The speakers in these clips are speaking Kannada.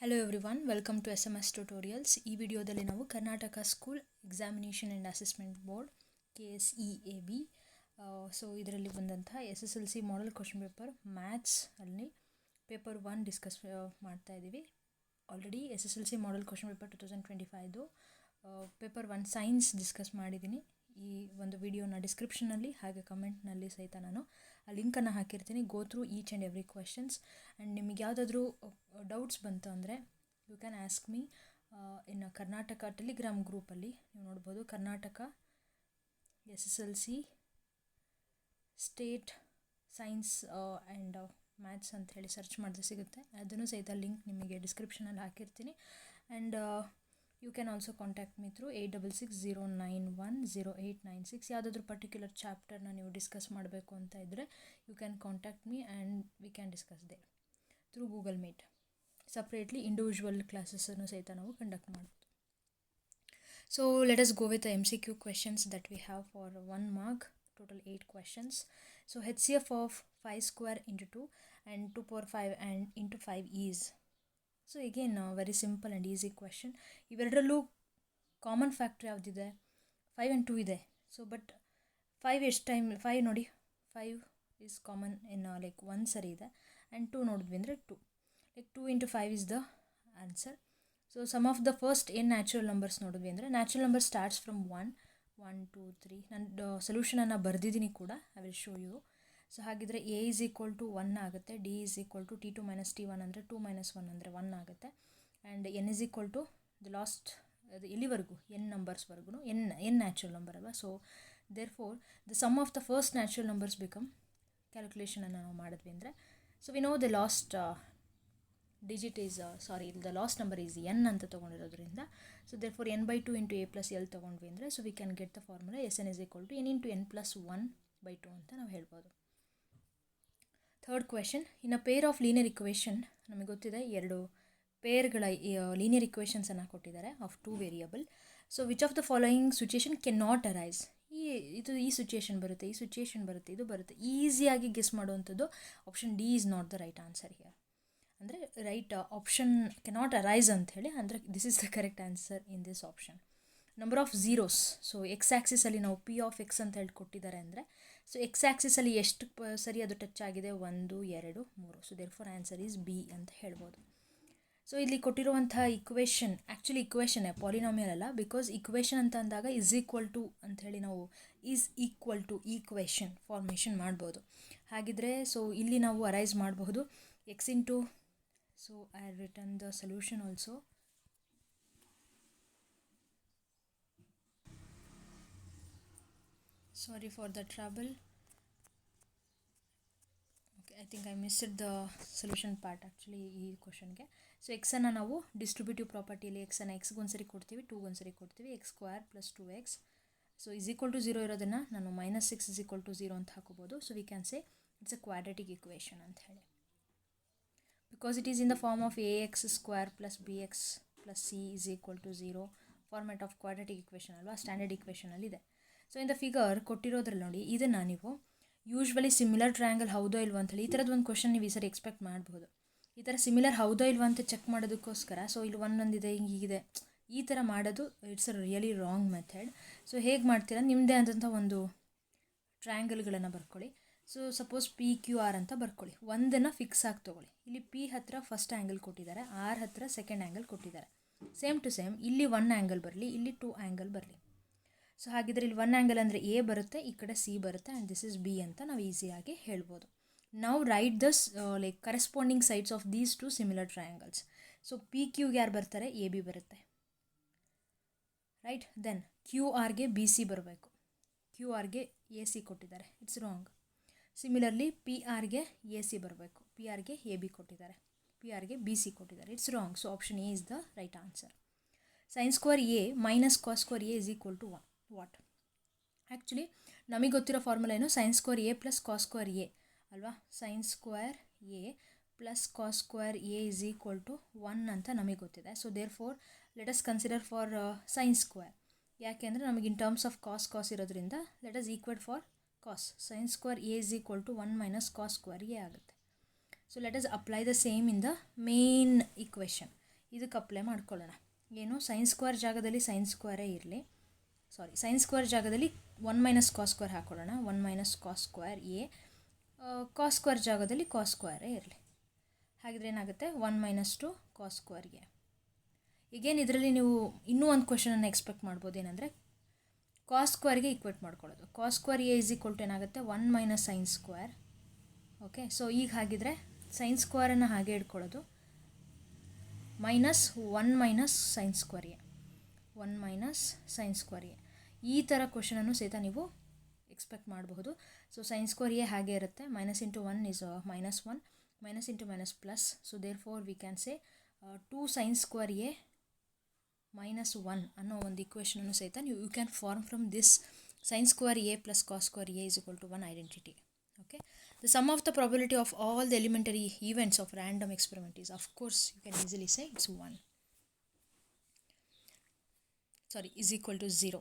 Hello everyone, welcome to SMS Tutorials. ಈ ವಿಡಿಯೋದಲ್ಲಿ ನಾವು Karnataka school examination and assessment board KSEAB so ಇದರಲ್ಲಿ ಬಂದಂತಹ SSLC model question paper maths ಅಲ್ಲಿ ಪೇಪರ್ 1 ಡಿಸ್ಕಸ್ ಮಾಡ್ತಾ ಇದ್ದೀವಿ. Already SSLC model question paper 2025 paper 1 science discuss ಮಾಡಿದ್ದೀನಿ. ಈ ಒಂದು ವಿಡಿಯೋನ ಡಿಸ್ಕ್ರಿಪ್ಷನಲ್ಲಿ ಹಾಗೆ ಕಮೆಂಟ್ನಲ್ಲಿ ಸಹಿತ ನಾನು ಆ ಲಿಂಕನ್ನು ಹಾಕಿರ್ತೀನಿ. Go through each and every questions and ನಿಮಗೆ ಯಾವುದಾದ್ರೂ ಡೌಟ್ಸ್ ಬಂತು ಅಂದರೆ you can ask me in Karnataka Telegram ಗ್ರೂಪಲ್ಲಿ. ನೀವು ನೋಡ್ಬೋದು Karnataka SSLC state science and maths ಅಂತ ಹೇಳಿ ಸರ್ಚ್ ಮಾಡಿದ್ರೆ ಸಿಗುತ್ತೆ. ಅದನ್ನು ಸಹಿತ ಲಿಂಕ್ ನಿಮಗೆ ಡಿಸ್ಕ್ರಿಪ್ಷನಲ್ಲಿ ಹಾಕಿರ್ತೀನಿ. And you can also contact me through 8660910896. ಯಾವುದಾದ್ರೂ ಪರ್ಟಿಕ್ಯುಲರ್ ಚಾಪ್ಟರ್ನ ನೀವು ಡಿಸ್ಕಸ್ ಮಾಡಬೇಕು ಅಂತ ಇದ್ದರೆ you can contact me and we can discuss they through Google Meet. Separately individual ಕ್ಲಾಸಸ್ಸನ್ನು ಸಹಿತ ನಾವು ಕಂಡಕ್ಟ್ ಮಾಡ್ಬೋದು. So let us go with MCQ questions that we have for 1 mark, total 8 questions. So HCF of 5 square into 2 and 2 power 5 and into 5 is. So again very simple and easy question. ಇವೆರಡರಲ್ಲೂ ಕಾಮನ್ ಫ್ಯಾಕ್ಟ್ರ್ ಯಾವುದಿದೆ? 5 and 2 ಇದೆ. ಸೊ ಬಟ್ 5 ಎಷ್ಟು ಟೈಮ್ 5 ನೋಡಿ 5 ಈಸ್ ಕಾಮನ್ ಇನ್ ಲೈಕ್ 1 ಸರಿ ಇದೆ. ಆ್ಯಂಡ್ 2 ನೋಡಿದ್ವಿ ಅಂದರೆ 2 like 2 into 5 is the answer. So sum of the first ಏನು ನ್ಯಾಚುರಲ್ ನಂಬರ್ಸ್ ನೋಡಿದ್ವಿ ಅಂದರೆ ನ್ಯಾಚುರಲ್ ನಂಬರ್ ಸ್ಟಾರ್ಟ್ಸ್ ಫ್ರಮ್ 1 2 3. ನಾನು ಸೊಲ್ಯೂಷನನ್ನು ಬರೆದಿದ್ದೀನಿ ಕೂಡ, I will show you. So ಹಾಗಿದ್ರೆ A is equal to 1 ಆಗುತ್ತೆ, D is equal to T2 minus T1 ಅಂದರೆ 2 minus 1 ಅಂದರೆ 1 ಆಗುತ್ತೆ. And N is equal to the last ಅದು ಎಲ್ಲಿವರೆಗೂ ಎನ್ ನಂಬರ್ಸ್ವರೆಗೂ ಎನ್ ನ್ಯಾಚುರಲ್ ನಂಬರ್ ಅಲ್ವಾ. So therefore the sum of the first natural numbers become ಕ್ಯಾಲ್ಕುಲೇಷನನ್ನು ನಾವು ಮಾಡಿದ್ವಿ ಅಂದರೆ so we know the last digit is the last number is N ಅಂತ ತೊಗೊಂಡಿರೋದ್ರಿಂದ so therefore n/2 into A plus L ತೊಗೊಂಡ್ವಿ ಅಂದರೆ so we can get the formula SN is equal to n into n plus 1/2 ಅಂತ ನಾವು ಹೇಳ್ಬೋದು. Third question, in a pair of linear equation, ನಮಗೆ ಗೊತ್ತಿದೆ ಎರಡು ಪೇರ್ಗಳ ಲೀನಿಯರ್ ಇಕ್ವೇಷನ್ಸನ್ನು ಕೊಟ್ಟಿದ್ದಾರೆ of 2 variable. So which of the following situation can not arise. ಈ ಸಿಚುಯೇಷನ್ ಬರುತ್ತೆ, ಈ ಸಿಚುಯೇಷನ್ ಬರುತ್ತೆ, ಇದು ಬರುತ್ತೆ. ಈಸಿಯಾಗಿ ಗೆಸ್ ಮಾಡುವಂಥದ್ದು option D is not the right answer here. ಅಂದರೆ ರೈಟ್ ಆಪ್ಷನ್ ಕೆನಾಟ್ ಅರೈಸ್ ಅಂಥೇಳಿ, ಅಂದರೆ this is the correct answer in this option. Number of zeros, so X ಆ್ಯಕ್ಸಿಸಲ್ಲಿ ನಾವು P ಆಫ್ ಎಕ್ಸ್ ಅಂತ ಹೇಳಿ ಕೊಟ್ಟಿದ್ದಾರೆ ಅಂದರೆ ಸೊ ಎಕ್ಸ್ ಆ್ಯಕ್ಸಿಸಲ್ಲಿ ಎಷ್ಟು ಸರಿ ಅದು ಟಚ್ ಆಗಿದೆ? 1 2 3. So therefore answer is B ಅಂತ ಹೇಳ್ಬೋದು. ಸೊ ಇಲ್ಲಿ ಕೊಟ್ಟಿರುವಂಥ ಇಕ್ವೇಷನ್ ಆ್ಯಕ್ಚುಲಿ ಇಕ್ವೇಷನ್ನೇ, ಪಾಲಿನಾಮಿಯಲ್ ಅಲ್ಲ. ಬಿಕಾಸ್ ಇಕ್ವೇಷನ್ ಅಂತ ಅಂದಾಗ ಈಸ್ ಈಕ್ವಲ್ ಟು ಅಂಥೇಳಿ ನಾವು is equal to equation formation ಮಾಡ್ಬೋದು. ಹಾಗಿದ್ರೆ ಸೊ ಇಲ್ಲಿ ನಾವು ಅರೈಸ್ ಮಾಡಬಹುದು x into, so I have written the solution also. Sorry for the trouble. Okay, I think I missed the solution part actually ಈ ಕ್ವಶನ್ಗೆ. ಸೊ ಎಕ್ಸನ್ನು ನಾವು ಡಿಸ್ಟ್ರಿಬ್ಯೂಟಿವ್ ಪ್ರಾಪರ್ಟಿಯಲ್ಲಿ ಎಕ್ಸನ್ನು ಎಕ್ಸ್ಗೆ ಒಂದ್ಸರಿ ಕೊಡ್ತೀವಿ, 2ಗೆ ಒಂದ್ಸರಿ ಕೊಡ್ತೀವಿ. x² + 2x so is equal to 0 ಇರೋದನ್ನು ನಾನು -6 is equal to 0 ಅಂತ ಹಾಕೋಬೋದು. So we can say it's a quadratic equation ಅಂತ ಹೇಳಿ, because it is in the form of ax² + bx + c is equal to 0 format of quadratic equation ಅಲ್ವಾ, ಸ್ಟ್ಯಾಂಡರ್ಡ್ ಇಕ್ವೇಷನಲ್ಲಿದೆ. ಸೊ ಇನ್ ದ ಫಿಗರ್ ಕೊಟ್ಟಿರೋದ್ರಲ್ಲಿ ನೋಡಿ, ಇದನ್ನು ನೀವು ಯೂಶ್ವಲಿ ಸಿಮಿಲರ್ ಟ್ರಯಾಂಗಲ್ ಹೌದೋ ಇಲ್ವೋ ಅಂತೇಳಿ ಈ ಥರದ್ದು ಒಂದು ಕ್ವಶನ್ ನೀವು ಈ ಸರಿ ಎಕ್ಸ್ಪೆಕ್ಟ್ ಮಾಡ್ಬೋದು. ಈ ಥರ ಸಿಮಿಲರ್ ಹೌದೋ ಇಲ್ವೋ ಅಂತ ಚೆಕ್ ಮಾಡೋದಕ್ಕೋಸ್ಕರ ಸೊ ಇಲ್ಲಿ ಒಂದೊಂದಿದೆ ಹೀಗಿದೆ ಈ ಥರ ಮಾಡೋದು it's a really wrong method. So ಹೇಗೆ ಮಾಡ್ತೀರಾ, ನಿಮ್ಮದೇ ಆದಂಥ ಒಂದು ಟ್ರಯಾಂಗಲ್ಗಳನ್ನು ಬರ್ಕೊಳ್ಳಿ. ಸೊ ಸಪೋಸ್ PQR ಅಂತ ಬರ್ಕೊಳ್ಳಿ, ಒಂದನ್ನು ಫಿಕ್ಸ್ ಆಗಿ ತೊಗೊಳ್ಳಿ. ಇಲ್ಲಿ P ಹತ್ತಿರ ಫಸ್ಟ್ ಆ್ಯಂಗಲ್ ಕೊಟ್ಟಿದ್ದಾರೆ, R ಹತ್ತಿರ ಸೆಕೆಂಡ್ ಆ್ಯಂಗಲ್ ಕೊಟ್ಟಿದ್ದಾರೆ. ಸೇಮ್ ಟು ಸೇಮ್ ಇಲ್ಲಿ 1 ಆ್ಯಂಗಲ್ ಬರಲಿ, ಇಲ್ಲಿ 2 ಆ್ಯಂಗಲ್ ಬರಲಿ. ಸೊ ಹಾಗಿದ್ರೆ ಇಲ್ಲಿ 1 ಆ್ಯಂಗಲ್ ಅಂದರೆ A ಬರುತ್ತೆ, ಈ ಕಡೆ C ಬರುತ್ತೆ, ಆ್ಯಂಡ್ ದಿಸ್ ಇಸ್ B ಅಂತ ನಾವು ಈಸಿಯಾಗಿ ಹೇಳ್ಬೋದು. ನಾವು right thus like corresponding sides of these 2 similar triangles. So PQಗೆ ಯಾರು ಬರ್ತಾರೆ? AB ಬರುತ್ತೆ, ರೈಟ್. ದೆನ್ QRಗೆ BC ಬರಬೇಕು, QRಗೆ AC ಕೊಟ್ಟಿದ್ದಾರೆ, ಇಟ್ಸ್ ರಾಂಗ್. ಸಿಮಿಲರ್ಲಿ PRಗೆ AC ಬರಬೇಕು, PRಗೆ AB ಕೊಟ್ಟಿದ್ದಾರೆ, PRಗೆ BC ಕೊಟ್ಟಿದ್ದಾರೆ, it's wrong. So option A is the right answer. sin² A - cos² A is equal to what? Actually ನಮಗೆ ಗೊತ್ತಿರೋ ಫಾರ್ಮುಲಾ ಏನು? sin² A + cos² A ಅಲ್ವಾ. sin² A + cos² A is equal to 1 ಅಂತ ನಮಗೆ ಗೊತ್ತಿದೆ. So therefore let us consider for sin². ಯಾಕೆಂದರೆ ನಮಗೆ ಇನ್ ಟರ್ಮ್ಸ್ ಆಫ್ ಕಾಸ್ ಇರೋದ್ರಿಂದ let us equate for cos. sin² A is equal to 1 - cos² A ಆಗುತ್ತೆ. So let us apply the same in the main equation. ಇದಕ್ಕೆ ಅಪ್ಲೈ ಮಾಡ್ಕೊಳ್ಳೋಣ. ಏನು, ಸೈನ್ ಸ್ಕ್ವೇರ್ ಜಾಗದಲ್ಲಿ ಸೈನ್ ಸ್ಕ್ವೇರೇ ಇರಲಿ, ಸೈನ್ ಸ್ಕ್ವೇರ್ ಜಾಗದಲ್ಲಿ 1 ಮೈನಸ್ ಕಾಸ್ ಸ್ಕ್ವೇರ್ ಹಾಕ್ಕೊಳ್ಳೋಣ. 1 minus cos square A, cos square ಜಾಗದಲ್ಲಿ ಕಾಸ್ ಸ್ಕ್ವೇರೇ ಇರಲಿ. ಹಾಗಿದ್ರೆ ಏನಾಗುತ್ತೆ, 1 ಮೈನಸ್ 2 ಕಾಸ್ ಸ್ಕ್ವೇರ್ ಎ. ಈಗೇನು ಇದರಲ್ಲಿ ನೀವು ಇನ್ನೂ ಒಂದು ಕ್ವೆಶನನ್ನು ಎಕ್ಸ್ಪೆಕ್ಟ್ ಮಾಡ್ಬೋದು, ಏನಂದರೆ ಕಾಸ್ ಸ್ಕ್ವೇರ್ಗೆ ಈಕ್ವೇಟ್ ಮಾಡ್ಕೊಳ್ಳೋದು. Cos square A is equal to ಏನಾಗುತ್ತೆ, 1 minus sine square. Okay, so ಈಗ ಹಾಗಿದ್ರೆ ಸೈನ್ ಸ್ಕ್ವೇರನ್ನು ಹಾಗೆ ಇಟ್ಕೊಳ್ಳೋದು, minus 1 minus sine square A, 1 minus sine square A. ಈ ಥರ ಕ್ವೆಶನನ್ನು ಸಹಿತ ನೀವು ಎಕ್ಸ್ಪೆಕ್ಟ್ ಮಾಡಬಹುದು. ಸೊ ಸೈನ್ ಸ್ಕ್ವೇರ್ ಎ ಹಾಗೆ ಇರುತ್ತೆ, minus into 1 is minus 1, minus into minus plus. So therefore we can say 2 sine square A minus 1 ಅನ್ನೋ ಒಂದು ಇಕ್ವೇಷನನ್ನು ಸಹಿತ ನೀವು you can form from this sine square A plus cos square A is equal to 1 identity. Okay, the sum of the probability of all the elementary events of random experiment is, of course, you can easily say it's 1. Sorry, is equal to 0.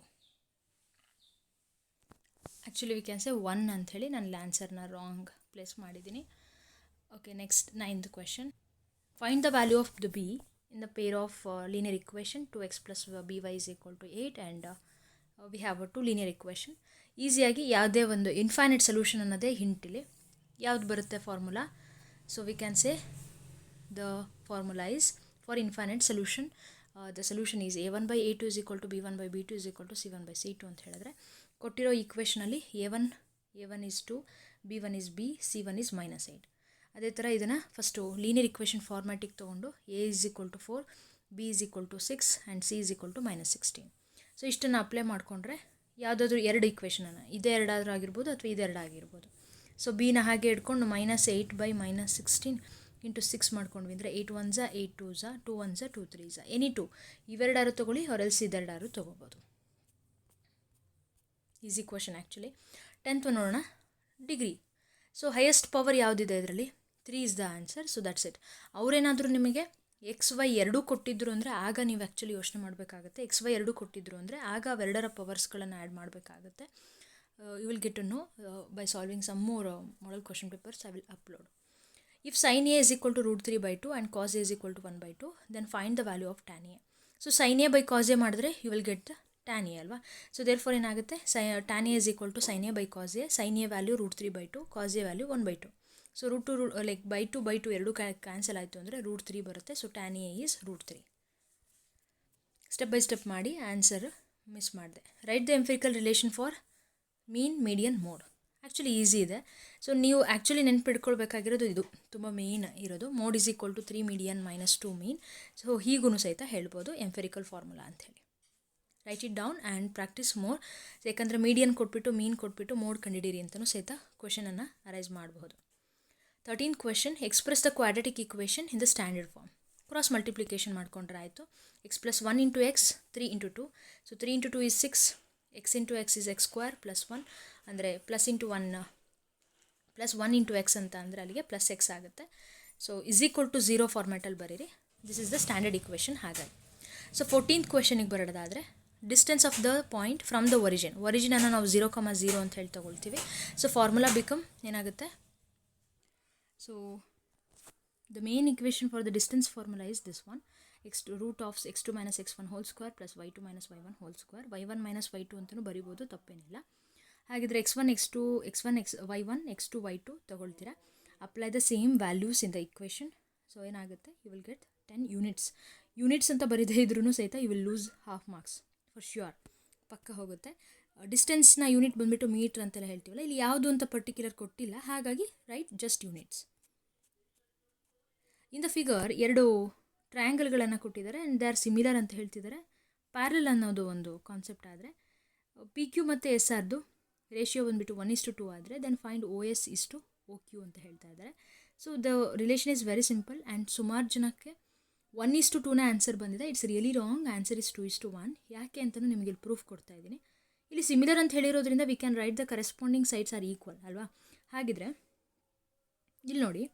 Actually, we can say 1 ಅಂತ ಹೇಳಿ ನಾನು ಆನ್ಸರ್ನ ರಾಂಗ್ ಪ್ಲೇಸ್ ಮಾಡಿದ್ದೀನಿ. Okay, next 9th question. Find the value of the b in the pair of linear equation 2x plus by is equal to 8 and we have a 2 linear equation. ಈಸಿಯಾಗಿ ಯಾವುದೇ ಒಂದು ಇನ್ಫೈನೈಟ್ ಸೊಲ್ಯೂಷನ್ ಅನ್ನೋದೇ ಹಿಂಟಿಲಿ ಯಾವ್ದು ಬರುತ್ತೆ formula. So we can say the formula is for infinite solution the solution is a1 by a2 is equal to b1 by b2 is equal to c1 by c2 ಅಂತ ಹೇಳಿದ್ರೆ, ಕೊಟ್ಟಿರೋ ಈಕ್ವೇಷನಲ್ಲಿ a1 is 2, b1 is b, c1 is minus 8. ಅದೇ ಥರ ಇದನ್ನು ಫಸ್ಟು ಲೀನಿಯರ್ ಇಕ್ವೇಷನ್ ಫಾರ್ಮ್ಯಾಟಿಗೆ ತೊಗೊಂಡು a is equal to 4, b is equal to 6 and c is equal to minus 16. So ಇಷ್ಟನ್ನು ಅಪ್ಲೈ ಮಾಡಿಕೊಂಡ್ರೆ ಯಾವುದಾದ್ರೂ ಎರಡು ಇಕ್ವೇಷನನ್ನು, ಇದೇ ಎರಡಾದರೂ ಆಗಿರ್ಬೋದು ಅಥವಾ ಇದೆರಡು ಆಗಿರ್ಬೋದು. ಸೊ ಬಿನ ಹಾಗೆ ಇಟ್ಕೊಂಡು ಮೈನಸ್ 8 by minus 16 ಇಂಟು 6 ಮಾಡ್ಕೊಂಡ್ವಿ ಅಂದರೆ 8 1s 8 2s 2 1s 2 3s any 2 ಇವೆರಡಾರು ತೊಗೊಳ್ಳಿ, ಅವರೆಲ್ಸ್ ಇದೆರಡಾರು ತೊಗೋಬೋದು. Easy question actually. 10th ನೋಡೋಣ, ಡಿಗ್ರಿ. ಸೊ ಹೈಯೆಸ್ಟ್ ಪವರ್ ಯಾವುದಿದೆ ಇದರಲ್ಲಿ, 3 is the answer. So that's it. ಅವರೇನಾದರೂ ನಿಮಗೆ XY ಎರಡೂ ಕೊಟ್ಟಿದ್ರು ಅಂದರೆ ಆಗ ನೀವು ಆ್ಯಕ್ಚುಲಿ ಯೋಚನೆ ಮಾಡಬೇಕಾಗುತ್ತೆ. XY ಎರಡೂ ಕೊಟ್ಟಿದ್ರು ಅಂದರೆ ಆಗ ಅವೆರಡರ ಪವರ್ಸ್ಗಳನ್ನು ಆ್ಯಡ್ ಮಾಡಬೇಕಾಗುತ್ತೆ. You will get to know by solving some more model question papers I will upload. If sin a is equal to √3/2 and cos a is equal to 1/2, then find the value of tan a. So sin a by cos a ಮಾಡಿದ್ರೆ you will get the tan a ಅಲ್ವಾ. ಸೊ ದೇರ್ ಫಾರ್ ಏನಾಗುತ್ತೆ, tan a is equal to sin a by cos a. sin a value √3/2, cos a value 1/2. So like by two ಎರಡು ಕ್ಯಾನ್ಸಲ್ ಆಯಿತು ಅಂದರೆ √3 ಬರುತ್ತೆ. ಸೊ tan a ಈಸ್ √3. ಸ್ಟೆಪ್ ಬೈ ಸ್ಟೆಪ್ ಮಾಡಿ, ಆನ್ಸರ್ ಮಿಸ್ ಮಾಡಿದೆ. Write the empirical relation for mean median mode. Actually easy ಇದೆ. ಸೊ ನೀವು ಆ್ಯಕ್ಚುಲಿ ನೆನ್ಪಿಟ್ಕೊಳ್ಬೇಕಾಗಿರೋದು ಇದು ತುಂಬ ಮೇನ್ ಇರೋದು. Mode is equal to 3 median minus 2 mean. So ಹೀಗೂ ಸಹಿತ ಹೇಳ್ಬೋದು ಎಂಫಿರಿಕಲ್ ಫಾರ್ಮುಲಾ ಅಂಥೇಳಿ. Write it down and practice more. ಯಾಕಂದರೆ ಮೀಡಿಯನ್ ಕೊಟ್ಬಿಟ್ಟು ಮೀನ್ ಕೊಟ್ಬಿಟ್ಟು ಮೋಡ್ ಕಂಡಿಡೀರಿ ಅಂತಲೂ ಸಹಿತ ಕ್ವೆಶನನ್ನು ಅರೈಸ್ ಮಾಡಬಹುದು. 13th question, express the quadratic equation in the standard form. Cross multiplication ಮಾಡ್ಕೊಂಡ್ರೆ ಆಯಿತು. x plus 1 into x, 3 into 2. So 3 into 2 is 6, x into x is x square plus 1 ಅಂದರೆ plus into 1 plus 1 into X ಅಂತ ಅಂದರೆ ಅಲ್ಲಿಗೆ ಪ್ಲಸ್ ಎಕ್ಸ್ ಆಗುತ್ತೆ. ಸೊ ಇಸ್ ಈಕ್ವಲ್ ಟು 0 ಫಾರ್ಮ್ಯಾಟಲ್ಲಿ ಬರೀರಿ. This is the standard equation. ಹಾಗಾಗಿ ಸೊ 14th ಕ್ವೆಶನಿಗೆ ಬರೋದಾದರೆ, distance of the point from the ಒರಿಜಿನನ್ನು ನಾವು 0,0 ಅಂತ ಹೇಳಿ ತೊಗೊಳ್ತೀವಿ. ಸೊ ಫಾರ್ಮುಲಾ ಬಿಕಮ್ ಏನಾಗುತ್ತೆ, so the main equation for the distance formula is this one, root of x2 minus x1 whole square plus y2 minus y1 whole square. y1 minus y2 ಅಂತಲೂ ಬರಿಬೋದು, ತಪ್ಪೇನಿಲ್ಲ. ಹಾಗಿದ್ರೆ x1 x2 y1 x2 y2 ತಗೊಳ್ತೀರಾ. Apply the same values in the equation. So ಏನಾಗುತ್ತೆ, ಯು ವಿಲ್ ಗೆಟ್ 10 ಯೂನಿಟ್ಸ್ ಅಂತ ಬರೀದೇ ಇದ್ರೂ ಸಹಿತ you will lose half marks for sure, ಪಕ್ಕ ಹೋಗುತ್ತೆ. ಡಿಸ್ಟೆನ್ಸ್ನ ಯೂನಿಟ್ ಬಂದುಬಿಟ್ಟು ಮೀಟ್ರ್ ಅಂತೆಲ್ಲ ಹೇಳ್ತೀವಲ್ಲ, ಇಲ್ಲಿ ಯಾವುದು ಅಂತ ಪರ್ಟಿಕ್ಯುಲರ್ ಕೊಟ್ಟಿಲ್ಲ, ಹಾಗಾಗಿ right just units. In the figure ಎರಡು ಟ್ರಯಾಂಗಲ್ಗಳನ್ನು ಕೊಟ್ಟಿದ್ದಾರೆ ಆ್ಯಂಡ್ ದೇ ಆರ್ ಸಿಮಿಲರ್ ಅಂತ ಹೇಳ್ತಿದ್ದಾರೆ. ಪ್ಯಾರಲ್ ಅನ್ನೋದು ಒಂದು ಕಾನ್ಸೆಪ್ಟ್ ಆದರೆ, ಪಿ ಕ್ಯೂ ಮತ್ತು ಎಸ್ ಆರ್ದು ರೇಷಿಯೋ ಬಂದುಬಿಟ್ಟು 1:2 ಆದರೆ ದೆನ್ ಫೈಂಡ್ OS ಇಷ್ಟು OQ ಅಂತ ಹೇಳ್ತಾ ಇದ್ದಾರೆ. So the relation is very simple and ಸುಮಾರು ಜನಕ್ಕೆ 1:2ನ ಆನ್ಸರ್ ಬಂದಿದೆ. It's really wrong, answer is 2:1. ಯಾಕೆ ಅಂತಲೂ ನಿಮಗೆ ಇಲ್ಲಿ ಪ್ರೂಫ್ ಕೊಡ್ತಾ ಇದ್ದೀನಿ. ಇಲ್ಲಿ ಸಿಮಿಲರ್ ಅಂತ ಹೇಳಿರೋದ್ರಿಂದ we can write the corresponding sides are equal ಅಲ್ವಾ. ಹಾಗಿದ್ರೆ ಇಲ್ಲಿ ನೋಡಿ,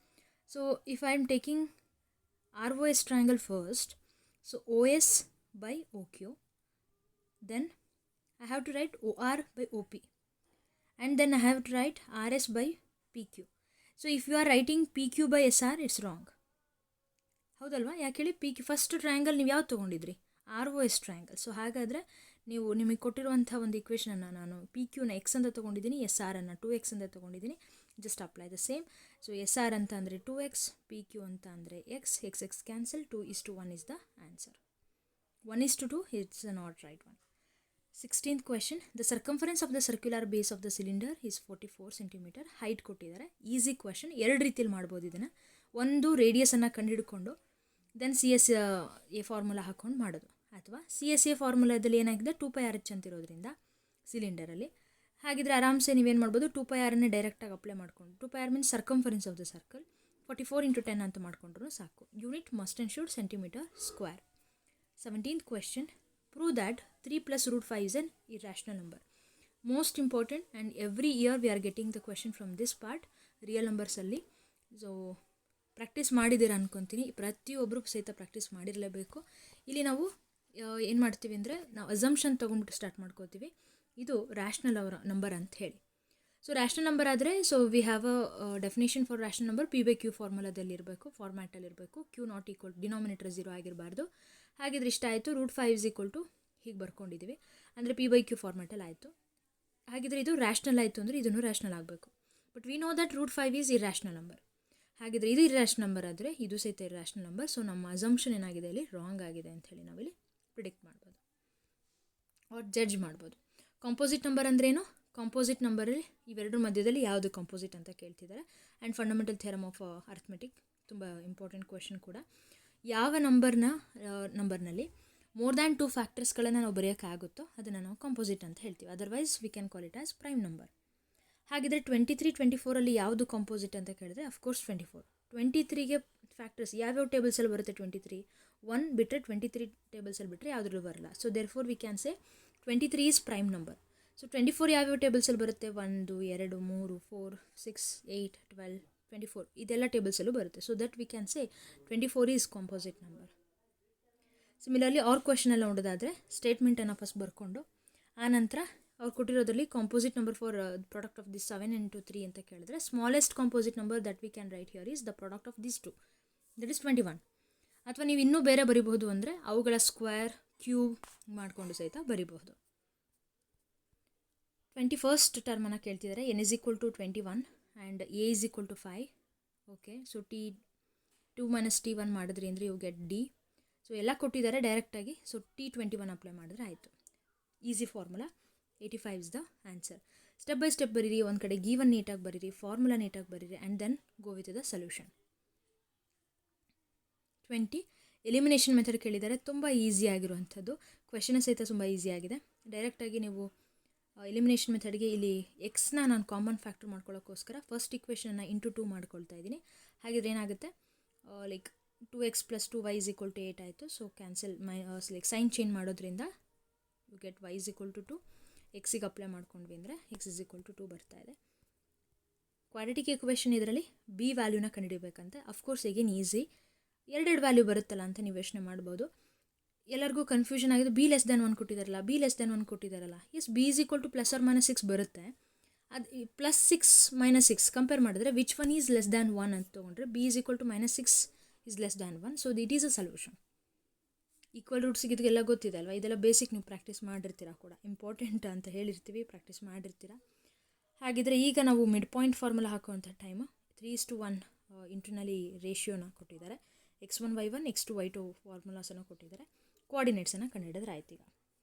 so if I am taking ROS triangle first, so OS by OQ, then I have to write OR by OP, and then I have to write RS by PQ. So if you are writing PQ by SR, it's wrong. ಹೌದಲ್ವಾ? ಯಾಕೆ ಹೇಳಿ, ಪಿ ಕ್ಯೂ ಫಸ್ಟ್ ಟ್ರಯಾಂಗಲ್ ನೀವು ಯಾವ್ದು ತೊಗೊಂಡಿದ್ರಿ? ROS triangle. ಸೊ ಹಾಗಾದರೆ ನೀವು ನಿಮಗೆ ಕೊಟ್ಟಿರುವಂಥ ಒಂದು ಇಕ್ವೇಷನನ್ನು ನಾನು ಪಿ ಕ್ಯೂನ ಎಕ್ಸ್ ಅಂತ ತೊಗೊಂಡಿದ್ದೀನಿ, SR ಅನ್ನು 2x ಅಂತ ತೊಗೊಂಡಿದ್ದೀನಿ. Just apply the same. So SR ಅಂತ ಅಂದರೆ 2x, ಪಿ ಕ್ಯೂ ಅಂತ ಅಂದರೆ X cancel, 2:1 is the answer. 1:2 it's not right one. 16th question. The circumference of the circular base of the cylinder is 44 cm. Height ಕೊಟ್ಟಿದ್ದಾರೆ. Easy question. ಎರಡು ರೀತಿಯಲ್ಲಿ ಮಾಡ್ಬೋದು ಇದನ್ನು. ಒಂದು, ರೇಡಿಯಸನ್ನು ಕಂಡುಹಿಡ್ಕೊಂಡು ದೆನ್ CSA ಫಾರ್ಮುಲಾ ಹಾಕ್ಕೊಂಡು ಮಾಡೋದು, ಅಥವಾ CSA ಫಾರ್ಮುಲಾದಲ್ಲಿ ಏನಾಗಿದೆ 2πRh ಅಂತಿರೋದ್ರಿಂದ ಸಿಲಿಂಡರಲ್ಲಿ. ಹಾಗಿದ್ರೆ ಆರಾಮ್ಸೆ ನೀವೇನು ಮಾಡ್ಬೋದು, 2πRನ್ನೇ ಡೈರೆಕ್ಟಾಗಿ ಅಪ್ಲೈ ಮಾಡ್ಕೊಂಡು, 2πR means circumference of the circle, 44 × 10 ಅಂತ ಮಾಡ್ಕೊಂಡ್ರೂ ಸಾಕು. Unit must and should centimetre square. 17th question. Prove that 3 + √5 is an irrational number. Most important, and every year we are getting the question from this part, real numbers ಅಲ್ಲಿ. ಸೊ ಪ್ರಾಕ್ಟೀಸ್ ಮಾಡಿದ್ದೀರಾ ಅನ್ಕೊತೀನಿ, ಪ್ರತಿಯೊಬ್ಬರು ಸಹಿತ ಪ್ರಾಕ್ಟೀಸ್ ಮಾಡಿರಲೇಬೇಕು. ಇಲ್ಲಿ ನಾವು ಏನು ಮಾಡ್ತೀವಿ ಅಂದರೆ, ನಾವು ಅಸಂಪ್ಷನ್ ತೊಗೊಂಡ್ಬಿಟ್ಟು ಸ್ಟಾರ್ಟ್ ಮಾಡ್ಕೋತೀವಿ, ಇದು ರ್ಯಾಷನಲ್ ನಂಬರ್ ಅಂತ ಹೇಳಿ. ಸೊ ರ್ಯಾಷನಲ್ ನಂಬರ್ ಆದರೆ, so we have a definition for rational number. P/Q ಫಾರ್ಮುಲಾದಲ್ಲಿ ಇರಬೇಕು, ಫಾರ್ಮ್ಯಾಟಲ್ಲಿ ಇರಬೇಕು. Q not equal denominator 0 ಆಗಿರಬಾರ್ದು. ಹಾಗಿದ್ರೆ ಇಷ್ಟ ಆಯಿತು. √5 ಹೀಗೆ ಬರ್ಕೊಂಡಿದ್ದೀವಿ ಅಂದರೆ P/Q ಫಾರ್ಮ್ಯಾಟಲ್ಲಿ ಆಯಿತು. ಹಾಗಿದ್ರೆ ಇದು ರ್ಯಾಷನಲ್ ಆಯಿತು ಅಂದರೆ ಇದನ್ನು ರ್ಯಾಷನಲ್ ಆಗಬೇಕು. But we know that √5 is irrational number. ಹಾಗಿದ್ರೆ ಇದು ಇರ್ಯಾಷನಲ್ ನಂಬರ್ ಆದರೆ ಇದು ಸಹಿತ ಇರ್ಯಾಷನಲ್ ನಂಬರ್. ಸೊ ನಮ್ಮ ಅಸಂಪ್ಷನ್ ಏನಾಗಿದೆ ಇಲ್ಲಿ ರಾಂಗ್ ಆಗಿದೆ ಅಂಥೇಳಿ ನಾವಿಲ್ಲಿ ಪ್ರಿಡಿಕ್ಟ್ ಮಾಡ್ಬೋದು, ಆರ್ ಜಡ್ಜ್ ಮಾಡ್ಬೋದು. ಕಾಂಪೋಸಿಟ್ ನಂಬರ್ ಅಂದ್ರೇನು? ಕಾಂಪೋಸಿಟ್ ನಂಬರಲ್ಲಿ ಇವೆರಡರ ಮಧ್ಯದಲ್ಲಿ ಯಾವುದು ಕಾಂಪೋಸಿಟ್ ಅಂತ ಕೇಳ್ತಿದ್ದಾರೆ. And fundamental theorem of arithmetic, ತುಂಬ ಇಂಪಾರ್ಟೆಂಟ್ ಕ್ವೆಶನ್ ಕೂಡ. ಯಾವ ನಂಬರ್ನಲ್ಲಿ ಮೋರ್ ದ್ಯಾನ್ 2 ಫ್ಯಾಕ್ಟರ್ಸ್ಗಳನ್ನು ನಾವು ಬರೆಯೋಕ್ಕಾಗುತ್ತೋ ಅದನ್ನು ನಾವು ಕಾಂಪೋಸಿಟ್ ಅಂತ ಹೇಳ್ತೀವಿ. Otherwise we can call it as prime number. ಹಾಗಿದ್ರೆ 23, 24 ಯಾವುದು ಕಾಂಪೋಸಿಟ್ ಅಂತ ಕೇಳಿದ್ರೆ ಅಫ್ಕೋರ್ಸ್ 24. 23ಗೆ ಫ್ಯಾಕ್ಟರ್ಸ್ ಯಾವ್ಯಾವ ಟೇಬಲ್ಸಲ್ಲಿ ಬರುತ್ತೆ? 23 1 ಬಿಟ್ಟರೆ 23 ಟೇಬಲ್ಸಲ್ಲಿ ಬಿಟ್ಟರೆ ಯಾವುದ್ರಲ್ಲೂ ಬರಲ್ಲ. So therefore we can say 23 is prime number. So 24 ಯಾವ್ಯಾವ ಟೇಬಲ್ಸಲ್ಲಿ ಬರುತ್ತೆ? 1 2 3 4 6 8 12 24 ಇದೆಲ್ಲ ಟೇಬಲ್ಸಲ್ಲೂ ಬರುತ್ತೆ. So that we can say 24 is composite number. Similarly ಅವ್ರ ಕ್ವೆಶನೆಲ್ಲ ನೋಡೋದಾದರೆ ಸ್ಟೇಟ್ಮೆಂಟನ್ನು ಫಸ್ಟ್ ಬರ್ಕೊಂಡು ಆನಂತರ ಅವ್ರು ಕೊಟ್ಟಿರೋದ್ರಲ್ಲಿ composite number for product of this 7 × 3 ಅಂತ ಕೇಳಿದ್ರೆ smallest composite number that we can write here is the product of this 2, that is 21. ಅಥವಾ ನೀವು ಇನ್ನೂ ಬೇರೆ ಬರಿಬಹುದು ಅಂದರೆ ಅವುಗಳ ಸ್ಕ್ವೇರ್ ಕ್ಯೂಬ್ ಮಾಡಿಕೊಂಡು ಸಹಿತ ಬರಿಬಹುದು. 21st ಟರ್ಮನ್ನು ಕೇಳ್ತಿದ್ದಾರೆ. n = 21 and a = 5. Okay, so T2 - T1 ಮಾಡಿದ್ರಿ ಅಂದರೆ ಯು ಗೆಟ್ D. ಸೊ ಎಲ್ಲ ಕೊಟ್ಟಿದ್ದಾರೆ ಡೈರೆಕ್ಟಾಗಿ. ಸೊ T21 ಅಪ್ಲೈ ಮಾಡಿದ್ರೆ ಆಯಿತು. Easy formula. 85 is the answer. Step by step ಬರೀರಿ, ಒಂದು ಕಡೆ ಗೀವನ್ ನೀಟಾಗಿ ಬರೀರಿ, ಫಾರ್ಮುಲಾ ನೀಟಾಗಿ ಬರೀರಿ, and then go with the solution. 20 elimination method ಕೇಳಿದ್ದಾರೆ. ತುಂಬ ಈಸಿ ಆಗಿರುವಂಥದ್ದು ಕ್ವೆಶನ್ ಸಹಿತ ತುಂಬ ಈಸಿಯಾಗಿದೆ. ಡೈರೆಕ್ಟಾಗಿ ನೀವು ಎಲಿಮಿನೇಷನ್ ಮೆಥಡ್ಗೆ ಇಲ್ಲಿ ಎಕ್ಸ್ನ ನಾನು ಕಾಮನ್ ಫ್ಯಾಕ್ಟರ್ ಮಾಡ್ಕೊಳ್ಳೋಕ್ಕೋಸ್ಕರ ಫಸ್ಟ್ ಇಕ್ವೇಷನನ್ನು × 2 ಮಾಡ್ಕೊಳ್ತಾ ಇದ್ದೀನಿ. ಹಾಗಿದ್ರೆ ಏನಾಗುತ್ತೆ, ಲೈಕ್ 2x + 2y = 8 ಆಯಿತು. So cancel like sign change ಮಾಡೋದ್ರಿಂದ ಯು ಗೆಟ್ y = 2. ಎಕ್ಸಿಗೆ ಅಪ್ಲೈ ಮಾಡ್ಕೊಂಡ್ವಿ ಅಂದರೆ x = 2 ಬರ್ತಾ ಇದೆ. ಕ್ವಾಡ್ರಾಟಿಕ್ ಇಕ್ವೇಷನ್ ಇದರಲ್ಲಿ b ವ್ಯಾಲ್ಯೂನ ಕಂಡುಹಿಡಿಬೇಕಂತೆ. ಅಫ್ಕೋರ್ಸ್ ಈಗೇನು ಈಸಿ, ಎರಡೆರಡು ವ್ಯಾಲ್ಯೂ ಬರುತ್ತಲ್ಲ ಅಂತ ನೀವು ಯೋಚನೆ ಮಾಡ್ಬೋದು. ಎಲ್ಲರಿಗೂ ಕನ್ಫ್ಯೂಷನ್ ಆಗಿದೆ. b < 1 ಕೊಟ್ಟಿದ್ದಾರಲ್ಲ, b < 1 ಕೊಟ್ಟಿದ್ದಾರಲ್ಲ. ಎಸ್, b = +or-6 ಬರುತ್ತೆ. ಅದು +6 - 6 ಕಂಪೇರ್ ಮಾಡಿದ್ರೆ ವಿಚ್ ಒನ್ ಈಸ್ <1 ಅಂತ ತೊಗೊಂಡ್ರೆ b = -6 is less than 1. So it is a solution. Equal ರೂಟ್ಸಿಗೆ ಇದೆಲ್ಲ ಗೊತ್ತಿದೆ ಅಲ್ವಾ, ಇದೆಲ್ಲ ಬೇಸಿಕ್ ನೀವು ಪ್ರಾಕ್ಟೀಸ್ ಮಾಡಿರ್ತೀರಾ ಕೂಡ, ಇಂಪಾರ್ಟೆಂಟ್ ಅಂತ ಹೇಳಿರ್ತೀವಿ, ಪ್ರಾಕ್ಟೀಸ್ ಮಾಡಿರ್ತೀರ. ಹಾಗಿದ್ರೆ ಈಗ ನಾವು ಮಿಡ್ ಪಾಯಿಂಟ್ ಫಾರ್ಮುಲಾ ಹಾಕುವಂಥ ಟೈಮು 3:1 ಇಂಟರ್ನಲಿ ರೇಷಿಯೋನ ಕೊಟ್ಟಿದ್ದಾರೆ. x1 y1 x2 y2 ಫಾರ್ಮುಲಾಸನ್ನು ಕೊಟ್ಟಿದ್ದಾರೆ. ಕೋಆರ್ಡಿನೇಟ್ಸನ್ನು ಕಂಡುಹಿಡಿದ್ರೆ ಆಯ್ತು ಈಗ.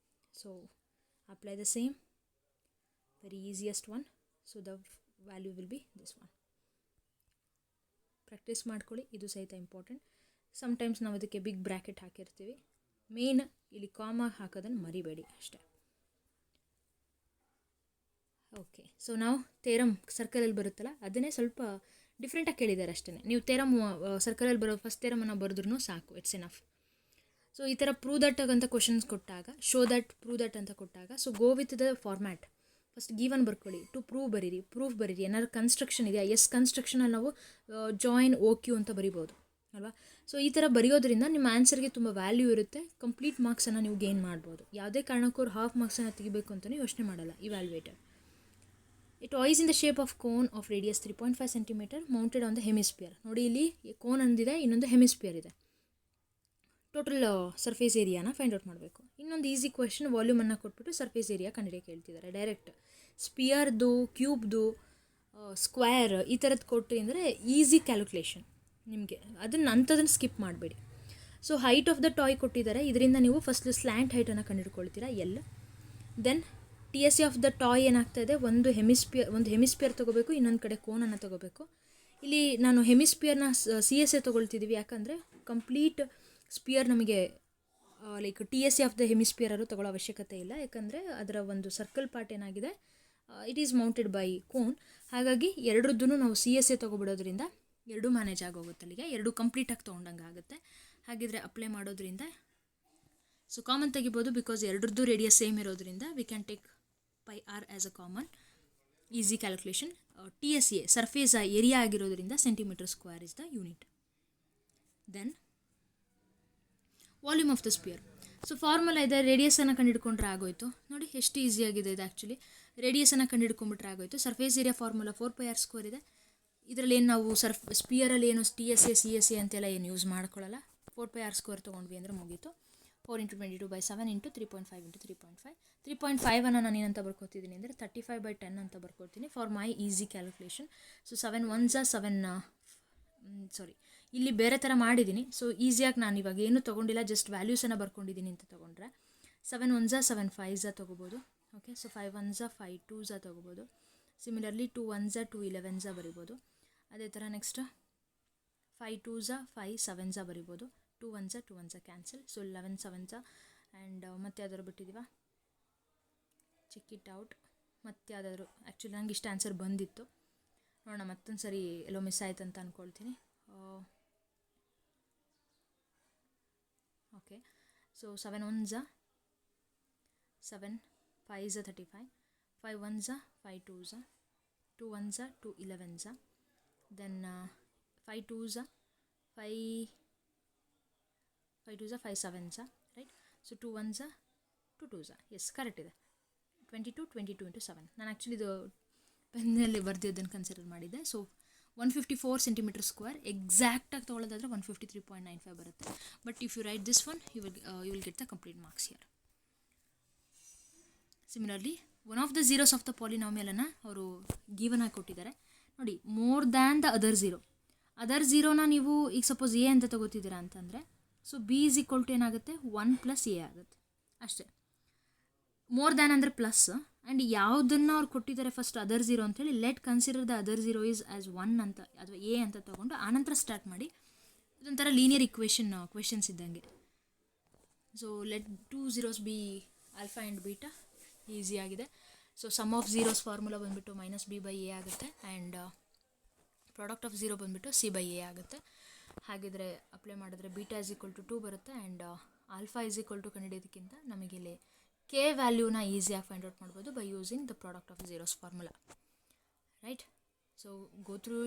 So apply the same, very easiest one. So the value will be this one. Practice ಮಾಡ್ಕೊಳ್ಳಿ, ಇದು ಸಹಿತ ಇಂಪಾರ್ಟೆಂಟ್. ಸಮ್ಟೈಮ್ಸ್ ನಾವು ಅದಕ್ಕೆ ಬಿಗ್ ಬ್ರ್ಯಾಕೆಟ್ ಹಾಕಿರ್ತೀವಿ. ಮೇನ್ ಇಲ್ಲಿ ಕಾಮ ಹಾಕೋದನ್ನು ಮರಿಬೇಡಿ ಅಷ್ಟೇ. ಓಕೆ, ಸೊ ನಾವು ಥೇರಮ್ ಸರ್ಕಲಲ್ಲಿ ಬರುತ್ತಲ್ಲ ಅದನ್ನೇ ಸ್ವಲ್ಪ ಡಿಫ್ರೆಂಟಾಗಿ ಕೇಳಿದ್ದಾರೆ ಅಷ್ಟೇ. ನೀವು ಥೇರಮ್ ಸರ್ಕಲಲ್ಲಿ ಬರೋ ಫಸ್ಟ್ ಥೇರಮನ್ನು ಬರೆದ್ರೂ ಸಾಕು, ಇಟ್ಸ್ ಎನಫ್. ಸೊ ಈ ಥರ ಪ್ರೂವ್ ದಟ್ ಅಂತ ಕ್ವಶನ್ಸ್ ಕೊಟ್ಟಾಗ, ಶೋ ದಟ್, ಪ್ರೂವ್ ದಟ್ ಅಂತ ಕೊಟ್ಟಾಗ, so go with the format. First given ಬರ್ಕೊಳ್ಳಿ, ಟು ಪ್ರೂವ್ ಬರೀರಿ, ಪ್ರೂಫ್ ಬರೀರಿ. ಏನಾದ್ರು ಕನ್ಸ್ಟ್ರಕ್ಷನ್ ಇದೆಯಾ? ಎಸ್, ಕನ್ಸ್ಟ್ರಕ್ಷನಲ್ಲಿ ನಾವು ಜಾಯಿನ್ OQ ಅಂತ ಬರಿಬೋದು ಅಲ್ವಾ. ಸೊ ಈ ಥರ ಬರೆಯೋದ್ರಿಂದ ನಿಮ್ಮ ಆನ್ಸರ್ಗೆ ತುಂಬ ವ್ಯಾಲ್ಯೂ ಇರುತ್ತೆ. ಕಂಪ್ಲೀಟ್ ಮಾರ್ಕ್ಸನ್ನು ನೀವು ಗೇನ್ ಮಾಡ್ಬೋದು. ಯಾವುದೇ ಕಾರಣಕ್ಕೂ ಅವ್ರು ಹಾಫ್ ಮಾರ್ಕ್ಸನ್ನು ತೆಗಿಬೇಕು ಅಂತಲೇ ಯೋಚನೆ ಮಾಡಲ್ಲ evaluator. It voice in the shape of cone of radius 3.5 cm mounted on the hemisphere. ನೋಡಿ, ಇಲ್ಲಿ ಕೋನ್ ಅಂದಿದೆ, ಇನ್ನೊಂದು ಹೆಮಿಸ್ಪಿಯರ್ ಇದೆ. ಟೋಟಲ್ ಸರ್ಫೇಸ್ ಏರಿಯಾನ ಫೈಂಡ್ ಔಟ್ ಮಾಡಬೇಕು. ಇನ್ನೊಂದು ಈಸಿ ಕ್ವೆಶನ್, ವಾಲ್ಯೂಮನ್ನು ಕೊಟ್ಬಿಟ್ಟು ಸರ್ಫೇಸ್ ಏರಿಯಾ ಕಂಡುಹಿಡಿಯಕ್ಕೆ ಹೇಳ್ತಿದ್ದಾರೆ. ಡೈರೆಕ್ಟ್ ಸ್ಪಿಯರ್ದು, ಕ್ಯೂಬ್ದು, ಸ್ಕ್ವೇರ್ ಈ ಥರದ್ದು ಕೊಟ್ಟು ಅಂದರೆ ಈಸಿ ಕ್ಯಾಲ್ಕುಲೇಷನ್ ನಿಮಗೆ, ಅಂಥದನ್ನು ಸ್ಕಿಪ್ ಮಾಡಬೇಡಿ. So height of the toy ಕೊಟ್ಟಿದ್ದಾರೆ, ಇದರಿಂದ ನೀವು ಫಸ್ಟ್ ಸ್ಲ್ಯಾಂಟ್ ಹೈಟನ್ನು ಕಂಡುಹಿಡ್ಕೊಳ್ತೀರಾ L. Then T S C of the toy ಏನಾಗ್ತಾಯಿದೆ, ಒಂದು ಹೆಮಿಸ್ಪಿಯರ್ ತೊಗೋಬೇಕು, ಇನ್ನೊಂದು ಕಡೆ ಕೋನನ್ನು ತೊಗೋಬೇಕು. ಇಲ್ಲಿ ನಾನು ಹೆಮಿಸ್ಪಿಯರ್ನ ಸಿ ಎಸ್ ಎ ತೊಗೊಳ್ತಿದ್ದೀವಿ, ಯಾಕಂದರೆ ಕಂಪ್ಲೀಟ್ ಸ್ಪಿಯರ್ ನಮಗೆ like T S C of the hemisphere ತೊಗೊಳ್ಳೋ ಅವಶ್ಯಕತೆ ಇಲ್ಲ, ಯಾಕಂದರೆ ಅದರ ಒಂದು ಸರ್ಕಲ್ ಪಾರ್ಟ್ ಏನಾಗಿದೆ it is mounted by cone. ಹಾಗಾಗಿ ಎರಡರದ್ದೂ ನಾವು ಸಿ ಎಸ್ ಎ ತೊಗೊಬಿಡೋದ್ರಿಂದ ಎರಡೂ ಮ್ಯಾನೇಜ್ ಆಗೋಗುತ್ತೆ, ಅಲ್ಲಿಗೆ ಎರಡೂ ಕಂಪ್ಲೀಟಾಗಿ ತೊಗೊಂಡಂಗೆ ಆಗುತ್ತೆ. ಹಾಗಿದ್ರೆ ಅಪ್ಲೈ ಮಾಡೋದ್ರಿಂದ ಸೊ ಕಾಮನ್ ತೆಗಿಬೋದು, ಬಿಕಾಸ್ ಎರಡರದ್ದು ರೇಡಿಯಸ್ ಸೇಮ್ ಇರೋದ್ರಿಂದ we can take pi r as a common. Easy calculation. T S A surface area ಆಗಿರೋದ್ರಿಂದ centimetre square is the unit. Then volume of the sphere. So formula ಇದೆ, ರೇಡಿಯಸನ್ನು ಕಂಡುಹಿಡ್ಕೊಂಡ್ರೆ ಆಗೋಯ್ತು. ನೋಡಿ ಎಷ್ಟು ಈಸಿಯಾಗಿದೆ ಇದು. ಆ್ಯಕ್ಚುಲಿ ರೇಡಿಯಸನ್ನು ಕಂಡುಹಿಡ್ಕೊಂಡ್ಬಿಟ್ರೆ ಆಗೋಯ್ತು. ಸರ್ಫೇಸ್ ಏರಿಯಾ ಫಾರ್ಮುಲಾ 4πr² ಇದೆ. ಇದರಲ್ಲಿ ಏನು ನಾವು ಸ್ಪಿಯರಲ್ಲಿ ಏನು T S A C S A ಅಂತೆಲ್ಲ ಏನು ಯೂಸ್ ಮಾಡ್ಕೊಳ್ಳಲ್ಲ. 4πr² ತೊಗೊಂಡ್ವಿ ಅಂದರೆ ಮುಗೀತು. 4 × 22/7 × 3.5 × 3.5. 3.5 ನಾನು ಏನಂತ ಬರ್ಕೋತಿದ್ದೀನಿ ಅಂದರೆ 35/10 ಅಂತ ಬರ್ಕೊಳ್ತೀನಿ for my easy calculation. So 7 1s 7 ಇಲ್ಲಿ ಬೇರೆ ಥರ ಮಾಡಿದ್ದೀನಿ. ಸೊ ಈಸಿಯಾಗಿ ನಾನು ಇವಾಗ ಏನೂ ತೊಗೊಂಡಿಲ್ಲ, ಜಸ್ಟ್ ವ್ಯಾಲ್ಯೂಸನ್ನು ಬರ್ಕೊಂಡಿದ್ದೀನಿ ಅಂತ ತೊಗೊಂಡ್ರೆ 7 1s 7 5s ತೊಗೋಬೋದು. ಓಕೆ, ಸೊ 5 1s 5 2s ತೊಗೋಬೋದು. ಸಿಮಿಲರ್ಲಿ 2 1s 2 11s ಬರಿಬೋದು. ಅದೇ ಥರ ನೆಕ್ಸ್ಟ್ 5 2s 5 7s ಬರಿಬೋದು. 2 1s 2 1s cancel. So 11 7s and ಮತ್ತೆ ಯಾವ್ದಾದ್ರು ಬಿಟ್ಟಿದ್ದೀವಾ, ಚೆಕ್ ಇಟ್ ಔಟ್. ಮತ್ತೆ ಯಾವುದಾದ್ರು ಆ್ಯಕ್ಚುಲಿ ನಂಗೆ ಇಷ್ಟ ಆನ್ಸರ್ ಬಂದಿತ್ತು, ನೋಡೋಣ ಮತ್ತೊಂದು ಸರಿ ಎಲ್ಲೋ ಮಿಸ್ ಆಯ್ತು ಅಂತ ಅಂದ್ಕೊಳ್ತೀನಿ. Okay, so 7 1s 7 5s 35, 5 1s 5 2s, 2 1s 2 11s, then 5 2s 5 2s 5 7s, right. So 2 1s 2 2s, yes correct ಇದೆ. 22 22 × 7. ನಾನು ಆ್ಯಕ್ಚುಲಿ ಇದು ಪೆನ್ನಲ್ಲಿ ಬರ್ದಿದ್ದನ್ನು ಕನ್ಸಿಡರ್ ಮಾಡಿದ್ದೆ. ಸೊ 154 ಸೆಂಟಿಮೀಟರ್ ಸ್ಕ್ವೇರ್ ಎಕ್ಸಾಕ್ಟಾಗಿ ತೊಗೊಳ್ಳೋದಾದರೆ 153.95 ಬರುತ್ತೆ. But if you write this one you will get the complete marks here. Similarly one of the zeros of the ಪಾಲಿನಾಮಿಯಲನ್ನು ಅವರು ಗಿವನ್ ಆಗಿ ಕೊಟ್ಟಿದ್ದಾರೆ. ನೋಡಿ, more than the other zero. Other ಝೀರೋನ ನೀವು ಈಗ ಸಪೋಸ್ ಎ ಅಂತ ತೊಗೋತಿದ್ದೀರಾ ಅಂತಂದರೆ, so B is equal to ಏನಾಗುತ್ತೆ 1 + a ಆಗುತ್ತೆ ಅಷ್ಟೇ. ಮೋರ್ ದ್ಯಾನ್ ಅಂದರೆ ಪ್ಲಸ್, ಆ್ಯಂಡ್ ಯಾವುದನ್ನು ಅವ್ರು ಕೊಟ್ಟಿದ್ದಾರೆ ಫಸ್ಟ್ ಅದರ್ ಝೀರೋ ಅಂತೇಳಿ, let consider the other zero is as 1 ಅಂತ ಅಥವಾ ಎ ಅಂತ ತೊಗೊಂಡು ಆನಂತರ ಸ್ಟಾರ್ಟ್ ಮಾಡಿ. ಇದೊಂಥರ ಲೀನಿಯರ್ ಇಕ್ವೇಷನ್ ಕ್ವೆಶನ್ಸ್ ಇದ್ದಂಗೆ. So let 2 zeros be alpha and beta, easy ಆಗಿದೆ. So sum of zeros formula ಬಂದುಬಿಟ್ಟು -b/a ಆಗುತ್ತೆ, ಆ್ಯಂಡ್ ಪ್ರಾಡಕ್ಟ್ ಆಫ್ ಝೀರೋ ಬಂದುಬಿಟ್ಟು c/a ಆಗುತ್ತೆ. ಹಾಗಿದ್ರೆ ಅಪ್ಲೈ ಮಾಡಿದ್ರೆ ಬೀಟಾ ಇಸ್ ಈಕ್ವಲ್ ಟು 2 ಬರುತ್ತೆ, and alpha is equal to ಕಂಡುಹಿಡಿಯೋದಕ್ಕಿಂತ ನಮಗೆ ಇಲ್ಲಿ ಕೆ ವ್ಯಾಲ್ಯೂನ ಈಸಿಯಾಗಿ ಫೈಂಡ್ ಔಟ್ ಮಾಡ್ಬೋದು by using the product of zeros formula, right. So go through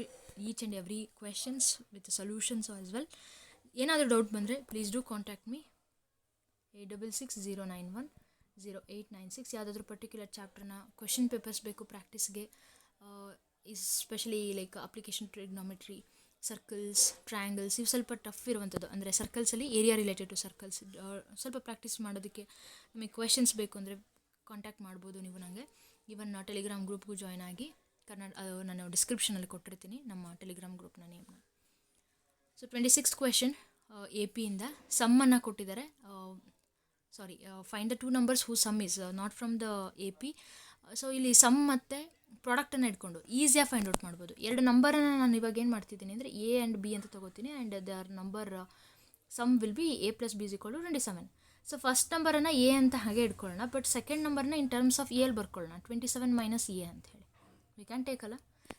each and every questions with solutions as well. ಏನಾದರೂ ಡೌಟ್ ಬಂದರೆ ಪ್ಲೀಸ್ ಡೂ ಕಾಂಟ್ಯಾಕ್ಟ್ ಮೀ 8660910896. ಯಾವುದಾದ್ರೂ ಪರ್ಟಿಕ್ಯುಲರ್ ಚಾಪ್ಟರ್ನ ಕ್ವೆಶನ್ ಪೇಪರ್ಸ್ ಬೇಕು ಪ್ರಾಕ್ಟೀಸ್ಗೆ, especially like application trigonometry, circles, triangles, ಇವು ಸ್ವಲ್ಪ ಟಫ್ ಇರುವಂಥದ್ದು. ಅಂದರೆ ಸರ್ಕಲ್ಸಲ್ಲಿ ಏರಿಯಾ ರಿಲೇಟೆಡ್ ಟು ಸರ್ಕಲ್ಸ್ ಸ್ವಲ್ಪ ಪ್ರಾಕ್ಟೀಸ್ ಮಾಡೋದಕ್ಕೆ ನಿಮಗೆ ಕ್ವೆಶನ್ಸ್ ಬೇಕು ಅಂದರೆ ಕಾಂಟ್ಯಾಕ್ಟ್ ಮಾಡ್ಬೋದು ನೀವು ನನಗೆ. ಈವನ್ ಟೆಲಿಗ್ರಾಮ್ ಗ್ರೂಪ್ಗೂ ಜಾಯ್ನ್ ಆಗಿ, ನಾನು ಡಿಸ್ಕ್ರಿಪ್ಷನಲ್ಲಿ ಕೊಟ್ಟಿರ್ತೀನಿ ನಮ್ಮ ಟೆಲಿಗ್ರಾಮ್ ಗ್ರೂಪ್ನ ನೇಮ್ನ. ಸೊ 26th ಕ್ವೆಶನ್ ಎ ಪಿಯಿಂದ ಸಮ್ಮನ್ನು ಕೊಟ್ಟಿದ್ದಾರೆ. Find the 2 numbers who sum is not from the A P. So ಇಲ್ಲಿ ಸಮ್ ಮತ್ತು ಪ್ರಾಡಕ್ಟನ್ನು ಇಟ್ಕೊಂಡು ಈಸಿಯಾಗಿ ಫೈಂಡ್ ಔಟ್ ಮಾಡ್ಬೋದು. 2 ನಂಬರನ್ನು ನಾನು ಇವಾಗ ಏನು ಮಾಡ್ತಿದ್ದೀನಿ ಅಂದರೆ ಎ ಆ್ಯಂಡ್ ಬಿ ಅಂತ ತೊಗೋತೀನಿ, and their number sum will be a + b = 27. So first ನಂಬರನ್ನು ಎ ಅಂತ ಹಾಗೆ ಇಟ್ಕೊಳ್ಳೋಣ, ಬಟ್ ಸೆಕೆಂಡ್ ನಂಬರ್ನ ಇನ್ ಟರ್ಮ್ಸ್ ಆಫ್ ಎಲ್ಲಿ ಬರ್ಕೊಳ್ಳೋಣ, 27 - a ಅಂತ ಹೇಳಿ ವಿ ಕ್ಯಾನ್ ಟೇಕ್ ಅಲ್ಲ.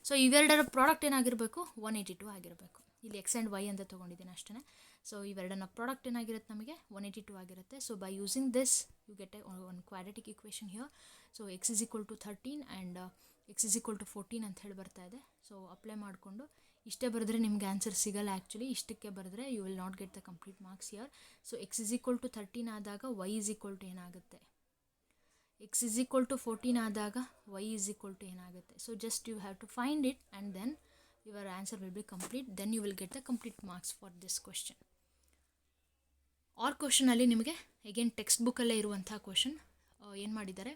ಸೊ ಇವೆರಡರ ಪ್ರಾಡಕ್ಟ್ ಏನಾಗಿರಬೇಕು, 182 ಆಗಿರಬೇಕು. ಇಲ್ಲಿ ಎಕ್ಸ್ ಆ್ಯಂಡ್ ವೈ ಅಂತ ತೊಗೊಂಡಿದ್ದೀನಿ ಅಷ್ಟೇ. ಸೊ ಇವೆರಡನ್ನ ಪ್ರಾಡಕ್ಟ್ ಏನಾಗಿರುತ್ತೆ ನಮಗೆ 182 ಆಗಿರುತ್ತೆ. So by using this you get one quadratic equation here. So x = 13 and x = 14 ಅಂತ ಹೇಳಿ ಬರ್ತಾ ಇದೆ. ಸೊ ಅಪ್ಲೈ ಮಾಡಿಕೊಂಡು ಇಷ್ಟೇ ಬರೆದ್ರೆ ನಿಮ್ಗೆ ಆನ್ಸರ್ ಸಿಗಲ್ಲ. ಆ್ಯಕ್ಚುಲಿ ಇಷ್ಟಕ್ಕೆ ಬರೆದ್ರೆ you will not get the complete marks here. So x = 13 ಆದಾಗ y = ಏನಾಗುತ್ತೆ, x = 14 ಆದಾಗ y = ಏನಾಗುತ್ತೆ. So just you have to find it and then your answer will be complete. Then you will get the complete marks for this question. ಆರ್ ಕ್ವಶನಲ್ಲಿ ನಿಮಗೆ ಅಗೇನ್ ಟೆಕ್ಸ್ಟ್ ಬುಕ್ಕಲ್ಲೇ ಇರುವಂಥ ಕ್ವಶನ್ ಏನು ಮಾಡಿದ್ದಾರೆ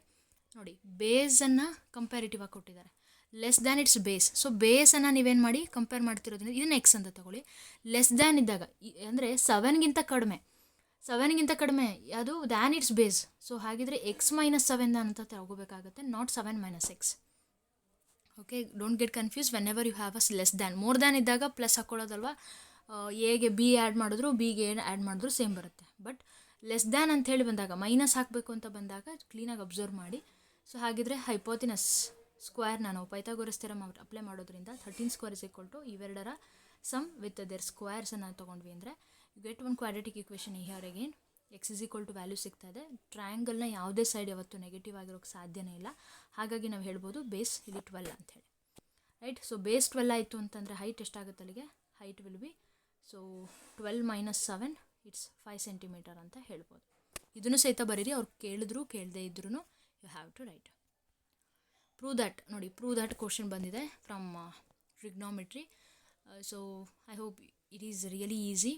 ನೋಡಿ, ಬೇಸನ್ನು ಕಂಪ್ಯಾರಿಟಿವ್ ಆಗಿ ಕೊಟ್ಟಿದ್ದಾರೆ. Less than its base. So ಬೇಸನ್ನು ನೀವೇನು ಮಾಡಿ ಕಂಪೇರ್ ಮಾಡ್ತಿರೋದ್ರಿಂದ ಇದನ್ನು ಎಕ್ಸ್ ಅಂತ ತಗೊಳ್ಳಿ. ಲೆಸ್ ದ್ಯಾನ್ ಇದ್ದಾಗ ಅಂದರೆ 7ಗಿಂತ ಕಡಿಮೆ ಅದು ದ್ಯಾನ್ ಇಟ್ಸ್ ಬೇಸ್. ಸೊ ಹಾಗಿದ್ರೆ ಎಕ್ಸ್ ಮೈನಸ್ 7 ಅಂತ ತಗೋಬೇಕಾಗುತ್ತೆ, not 7 minus X. Okay, don't get confuse whenever you have as less than. More than ಇದ್ದಾಗ ಪ್ಲಸ್ ಹಾಕ್ಕೊಳ್ಳೋದಲ್ವಾ, ಎಗೆ ಬಿ ಆ್ಯಡ್ ಮಾಡಿದ್ರು ಬಿಗೆ ಏನು ಆ್ಯಡ್ ಮಾಡಿದ್ರು ಸೇಮ್ ಬರುತ್ತೆ. ಬಟ್ ಲೆಸ್ ದ್ಯಾನ್ ಅಂತ ಹೇಳಿ ಬಂದಾಗ, ಮೈನಸ್ ಹಾಕಬೇಕು ಅಂತ ಬಂದಾಗ ಕ್ಲೀನಾಗಿ ಅಬ್ಸರ್ವ್ ಮಾಡಿ. ಸೊ ಹಾಗಿದ್ರೆ ಹೈಪೋತಿನಸ್ ಸ್ಕ್ವೇರ್ ನಾವು ಪೈಥಾಗೋರಸ್ ಥಿಯರಮ್ ಅಪ್ಲೈ ಮಾಡೋದ್ರಿಂದ 13 ಸ್ಕ್ವೇರ್ ಇಸ್ ಈಕ್ವಲ್ ಟು ಇವೆರಡರ ಸಮ್ ವಿತ್ ದೇರ್ ಸ್ಕ್ವೇರ್ಸನ್ನು ತೊಗೊಂಡ್ವಿ ಅಂದರೆ you get one quadratic equation here again. X is equal to value ಸಿಗ್ತಾ ಇದೆ. ಟ್ರಯಾಂಗಲ್ನ ಯಾವುದೇ ಸೈಡ್ ಯಾವತ್ತೂ ನೆಗೆಟಿವ್ ಆಗಿರೋಕ್ಕೆ ಸಾಧ್ಯನೇ ಇಲ್ಲ. ಹಾಗಾಗಿ ನಾವು ಹೇಳ್ಬೋದು ಬೇಸ್ ಇಲ್ಲಿ 12 ಅಂಥೇಳಿ, ರೈಟ್. ಸೊ ಬೇಸ್ 12 ಆಯಿತು ಅಂತಂದರೆ ಹೈಟ್ ಎಷ್ಟಾಗುತ್ತೆ ಅಲ್ಲಿಗೆ? Height will be so 12 minus 7 it's 5 centimetre ಅಂತ ಹೇಳ್ಬೋದು. ಇದನ್ನು ಸಹಿತ ಬರೀರಿ, ಅವ್ರು ಕೇಳಿದ್ರು ಕೇಳದೇ ಇದ್ರೂ you have to write. Prove that ನೋಡಿ, ಪ್ರೂವ್ ದ್ಯಾಟ್ ಕ್ವಶನ್ ಬಂದಿದೆ from trigonometry. So I hope it is really easy.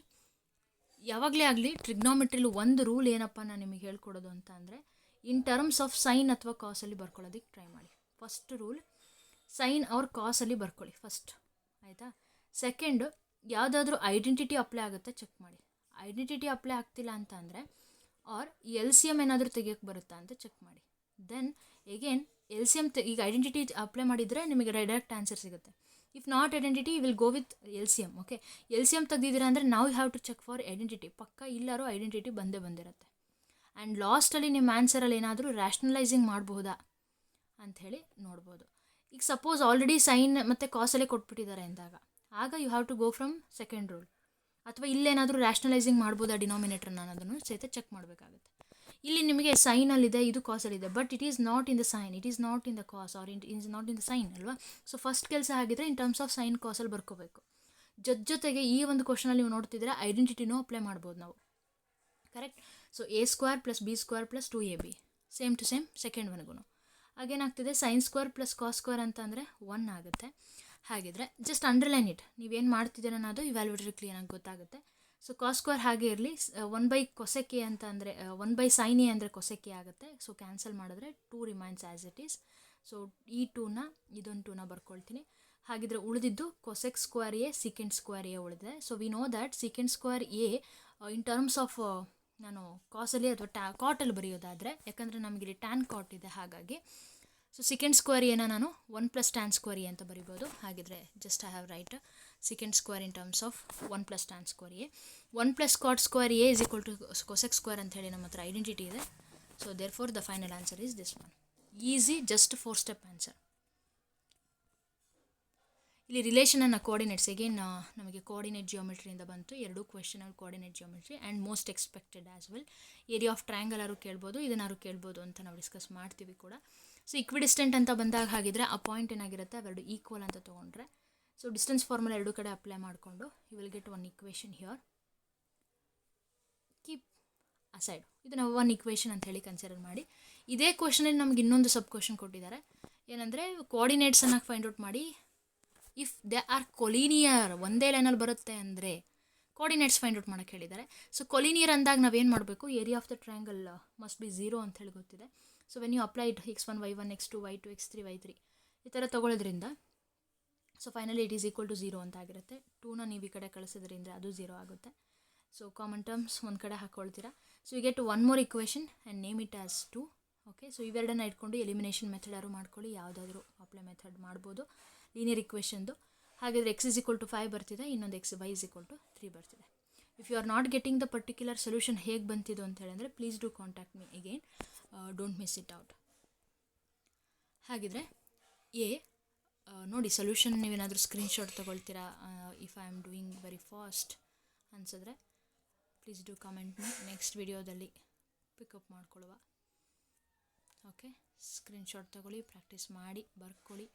ಯಾವಾಗಲೇ ಆಗಲಿ ಟ್ರಿಗ್ನೋಮೆಟ್ರಿಲಿ ಒಂದು ರೂಲ್ ಏನಪ್ಪ ನಾನು ನಿಮಗೆ ಹೇಳ್ಕೊಡೋದು ಅಂತ ಅಂದರೆ, ಇನ್ ಟರ್ಮ್ಸ್ ಆಫ್ ಸೈನ್ ಅಥವಾ ಕಾಸಲ್ಲಿ ಬರ್ಕೊಳ್ಳೋದಕ್ಕೆ ಟ್ರೈ ಮಾಡಿ. ಫಸ್ಟ್ ರೂಲ್ ಸೈನ್ ಅವ್ರ ಕಾಸಲ್ಲಿ ಬರ್ಕೊಳ್ಳಿ ಫಸ್ಟ್, ಆಯಿತಾ. ಸೆಕೆಂಡು ಯಾವುದಾದ್ರೂ ಐಡೆಂಟಿಟಿ ಅಪ್ಲೈ ಆಗುತ್ತೆ ಚೆಕ್ ಮಾಡಿ. ಐಡೆಂಟಿಟಿ ಅಪ್ಲೈ ಆಗ್ತಿಲ್ಲ ಅಂತ ಅಂದರೆ ಆರ್ ಎಲ್ ಸಿ ಎಮ್ ಏನಾದರೂ ತೆಗಿಯೋಕ್ಕೆ ಬರುತ್ತಾ ಅಂತ ಚೆಕ್ ಮಾಡಿ. Then again L C M ಈಗ ಐಡೆಂಟಿಟಿ ಅಪ್ಲೈ ಮಾಡಿದರೆ ನಿಮಗೆ ಡೈರೆಕ್ಟ್ ಆನ್ಸರ್ ಸಿಗುತ್ತೆ. If not identity will go with L C M. Okay, L C M ತೆಗೆದಿದ್ದೀರಾ ಅಂದರೆ ನಾವು have to check for identity. ಪಕ್ಕ ಇಲ್ಲಾರೋ ಐಡೆಂಟಿಟಿ ಬಂದಿರುತ್ತೆ. ಆ್ಯಂಡ್ ಲಾಸ್ಟಲ್ಲಿ ನಿಮ್ಮ ಆನ್ಸರಲ್ಲಿ ಏನಾದರೂ ರ್ಯಾಷನಲೈಸಿಂಗ್ ಮಾಡಬಹುದಾ ಅಂಥೇಳಿ ನೋಡ್ಬೋದು. ಈಗ ಸಪೋಸ್ ಆಲ್ರೆಡಿ ಸೈನ್ ಮತ್ತು ಕಾಸಲ್ಲೇ ಕೊಟ್ಬಿಟ್ಟಿದ್ದಾರೆ ಅಂದಾಗ ಆಗ you have to go from second rule. ಅಥವಾ ಇಲ್ಲೇನಾದರೂ ರ್ಯಾಷನಲೈಸಿಂಗ್ ಮಾಡ್ಬೋದಾ ಡಿನಾಮಿನೇಟರ್ನ ಅನ್ನೋದನ್ನು ಸಹಿತ ಚೆಕ್ ಮಾಡಬೇಕಾಗುತ್ತೆ. ಇಲ್ಲಿ ನಿಮಗೆ ಸೈನಲ್ಲಿದೆ, ಇದು ಕಾಸಲ್ಲಿದೆ, but it is not in the sine, it is not in the cos, or it is not in the sine ಅಲ್ವಾ. ಸೊ ಫಸ್ಟ್ ಕೆಲಸ ಆಗಿದ್ರೆ ಇನ್ ಟರ್ಮ್ಸ್ ಆಫ್ ಸೈನ್ ಕಾಸಲ್ಲಿ ಬರ್ಕೋಬೇಕು. ಜೊತೆಗೆ ಈ ಒಂದು ಕ್ವಶನಲ್ಲಿ ನೀವು ನೋಡ್ತಿದ್ರೆ ಐಡೆಂಟಿಟಿನೂ ಅಪ್ಲೈ ಮಾಡ್ಬೋದು ನಾವು, correct. So A square plus B square plus 2ab same to same second ಒನ್ಗೂ ಹಾಗೇನಾಗ್ತಿದೆ, sine square plus cos square ಅಂತ ಅಂದರೆ 1 ಆಗುತ್ತೆ. ಹಾಗಿದ್ರೆ ಜಸ್ಟ್ ಅಂಡರ್ಲೈನ್ ಇಟ್, ನೀವೇನು ಮಾಡ್ತಿದ್ದೀರ ಅನ್ನೋದು ಇವ್ಯಾಲ್ಯೂಟರಿ ಕ್ಲಿಯರಾಗಿ ಗೊತ್ತಾಗುತ್ತೆ. ಸೊ ಕಾಸ್ ಸ್ಕ್ವೇರ್ ಹಾಗೆ ಇರಲಿ. 1 ಕೊಸೆಕ್ ಎ ಅಂತ ಅಂದರೆ 1 ಸೈನ್ ಎ ಅಂದರೆ ಕೊಸೆಕ್ ಎ ಆಗುತ್ತೆ. ಸೊ ಕ್ಯಾನ್ಸಲ್ ಮಾಡಿದ್ರೆ 2 remains as it is. So ಈ 2ನ ಇದೊಂದು 2ನ ಬರ್ಕೊಳ್ತೀನಿ. ಹಾಗಿದ್ರೆ ಉಳಿದಿದ್ದು cosec square A secant square A ಉಳಿದಿದೆ. So we know that secant square A in terms of ನಾನು ಕಾಸಲ್ಲಿ ಅಥವಾ ಕಾಟಲ್ಲಿ ಬರೆಯೋದಾದರೆ, ಯಾಕಂದರೆ ನಮಗಿಲ್ಲಿ ಟ್ಯಾನ್ ಕಾಟ್ ಇದೆ ಹಾಗಾಗಿ. ಸೊ ಸೆಕೆಂಡ್ ಸ್ಕ್ವೇರ್ ಎನ ನಾನು 1 + tan ಸ್ಕ್ವೇರ್ ಎ ಅಂತ ಬರಿಬೋದು. ಹಾಗಿದ್ರೆ just I have write second square in terms of 1 + tan square A. 1 + cot square A is equal to cosec square ಅಂತ ಹೇಳಿ ನಮ್ಮ ಹತ್ರ ಐಡೆಂಟಿಟಿ ಇದೆ. So therefore the final answer is this one. Easy, just 4 step answer. ಇಲ್ಲಿ ರಿಲೇಷನನ್ನು ಕೋಆರ್ಡಿನೇಟ್ಸ್ ಅಗೇನ್ ನಮಗೆ ಕೋಆರ್ಡಿನೇಟ್ ಜಿಯೋಮೆಟ್ರಿಯಿಂದ ಬಂತು. 2 ಕ್ವೆಶ್ಚನಲ್ಲಿ coordinate geometry and most expected as well. Area of triangle ಆರು ಕೇಳ್ಬೋದು, ಇದನ್ನಾರು ಕೇಳ್ಬೋದು ಅಂತ ನಾವು ಡಿಸ್ಕಸ್ ಮಾಡ್ತೀವಿ ಕೂಡ. ಸೊ ಇಕ್ವಿಡಿಸ್ಟೆಂಟ್ ಅಂತ ಬಂದಾಗ ಹಾಗಿದ್ರೆ ಆ ಪಾಯಿಂಟ್ ಏನಾಗಿರುತ್ತೆ, ಅವೆರಡು ಈಕ್ವಲ್ ಅಂತ ತೊಗೊಂಡ್ರೆ ಸೊ ಡಿಸ್ಟೆನ್ಸ್ ಫಾರ್ಮುಲಾ ಎರಡು ಕಡೆ ಅಪ್ಲೈ ಮಾಡಿಕೊಂಡು you will get one equation here. Keep aside ಇದನ್ನು 1 ಇಕ್ವೇಷನ್ ಅಂತ ಹೇಳಿ ಕನ್ಸಿಡರ್ ಮಾಡಿ. ಇದೇ ಕ್ವೆಶನಲ್ಲಿ ನಮ್ಗೆ ಇನ್ನೊಂದು ಸಬ್ ಕ್ವೆಶನ್ ಕೊಟ್ಟಿದ್ದಾರೆ, ಏನಂದರೆ ಕೋಆರ್ಡಿನೇಟ್ಸನ್ನು ಫೈಂಡ್ ಔಟ್ ಮಾಡಿ. ಇಫ್ ದೇ ಆರ್ ಕೊಲಿನಿಯರ್, ಒಂದೇ ಲೈನಲ್ಲಿ ಬರುತ್ತೆ ಅಂದರೆ ಕೋಆರ್ಡಿನೇಟ್ಸ್ ಫೈಂಡ್ ಔಟ್ ಮಾಡೋಕ್ಕೆ ಹೇಳಿದ್ದಾರೆ. ಸೊ ಕೊಲಿನಿಯರ್ ಅಂದಾಗ ನಾವೇನು ಮಾಡಬೇಕು, area of the triangle must be 0 ಅಂತ ಹೇಳಿ ಗೊತ್ತಿದೆ. So when you apply it x1 y1 x2 y2 x3 y3 ಈ ಥರ ತೊಗೊಳ್ಳೋದ್ರಿಂದ so finally it is equal to 0 ಅಂತ ಆಗಿರುತ್ತೆ. 2ನ ನೀವು ಈ ಕಡೆ ಕಳಿಸಿದ್ರಿಂದ ಅದು 0 ಆಗುತ್ತೆ. ಸೊ ಕಾಮನ್ ಟರ್ಮ್ಸ್ ಒಂದು ಕಡೆ ಹಾಕ್ಕೊಳ್ತೀರಾ. So you get 1 more equation and name it as 2. Okay, so ಇವೆರಡನ್ನ ಇಟ್ಕೊಂಡು ಎಲಿಮಿನೇಷನ್ ಮೆಥಡ್ ಯಾರು ಮಾಡ್ಕೊಳ್ಳಿ, ಯಾವುದಾದ್ರೂ ಅಪ್ಲೈ ಮೆಥಡ್ ಮಾಡ್ಬೋದು ಲೀನಿಯರ್ ಇಕ್ವೇಷನ್ದು. ಹಾಗಿದ್ರೆ x is equal to 5 ಬರ್ತಿದೆ, ಇನ್ನೊಂದು y is equal to 3 ಬರ್ತಿದೆ. If you are not getting the particular solution ಹೇಗೆ ಬಂತಿದ್ದು ಅಂತ ಹೇಳಿದ್ರೆ please do contact me again, don't miss it out. ಹಾಗಿದ್ರೆ ನೋಡಿ ಸೊಲ್ಯೂಷನ್ ನೀವೇನಾದರೂ ಸ್ಕ್ರೀನ್ಶಾಟ್ ತೊಗೊಳ್ತೀರಾ, if I am doing very fast ಅನಿಸಿದ್ರೆ please do comment me, next ವಿಡಿಯೋದಲ್ಲಿ ಪಿಕಪ್ ಮಾಡ್ಕೊಳ್ಳುವ. ಓಕೆ, ಸ್ಕ್ರೀನ್ಶಾಟ್ ತೊಗೊಳ್ಳಿ, ಪ್ರಾಕ್ಟೀಸ್ ಮಾಡಿ, ಬರ್ಕೊಳ್ಳಿ.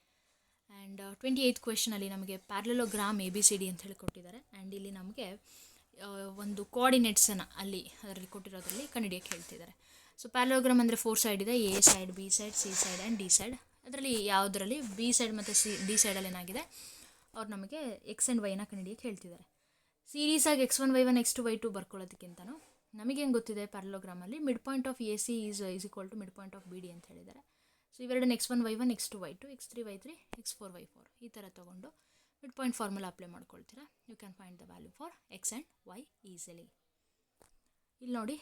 ಆ್ಯಂಡ್ 28th ಕ್ವೆಶನಲ್ಲಿ ನಮಗೆ ಪ್ಯಾರಲೋಗ್ರಾಮ್ ABCD ಅಂತ ಹೇಳಿ ಕೊಟ್ಟಿದ್ದಾರೆ. ಆ್ಯಂಡ್ ಇಲ್ಲಿ ನಮಗೆ ಒಂದು ಕೋಆರ್ಡಿನೇಟ್ಸನ್ನು ಅದರಲ್ಲಿ ಕೊಟ್ಟಿರೋದ್ರಲ್ಲಿ ಕಂಡುಹಿಡಿಯೋಕ್ಕೆ ಹೇಳ್ತಿದ್ದಾರೆ. ಸೊ ಪ್ಯಾರಲೋಗ್ರಾಮ್ ಅಂದರೆ 4 ಸೈಡ್ ಇದೆ, A side, B side, C side and D side. ಅದರಲ್ಲಿ ಯಾವುದರಲ್ಲಿ B ಸೈಡ್ ಮತ್ತು D ಸೈಡಲ್ಲಿ ಏನಾಗಿದೆ, ಅವ್ರು ನಮಗೆ X ಆ್ಯಂಡ್ Yನ ಕಂಡುಹಿಡಿಯೋಕ್ಕೆ ಹೇಳ್ತಿದ್ದಾರೆ. ಸೀರೀಸಾಗಿ x1 y1 x2 y2 ಬರ್ಕೊಳ್ಳೋದಕ್ಕಿಂತನೂ ನಮಗೆ ಹೆಂಗೆ ಗೊತ್ತಿದೆ ಪ್ಯಾರಲೋಗ್ರಾಮಲ್ಲಿ mid point of A C is equal to mid point of B D ಅಂತ ಹೇಳಿದ್ದಾರೆ. ಸೊ ಇವೆರಡು x1 y1 x2 y2 x3 y3 x4 y4 ಈ ಥರ ತೊಗೊಂಡು ಮಿಡ್ ಪಾಯಿಂಟ್ ಫಾರ್ಮುಲಾ ಅಪ್ಲೈ ಮಾಡ್ಕೊಳ್ತೀರಾ. You can find the value for X and Y easily. ಇಲ್ಲಿ ನೋಡಿ,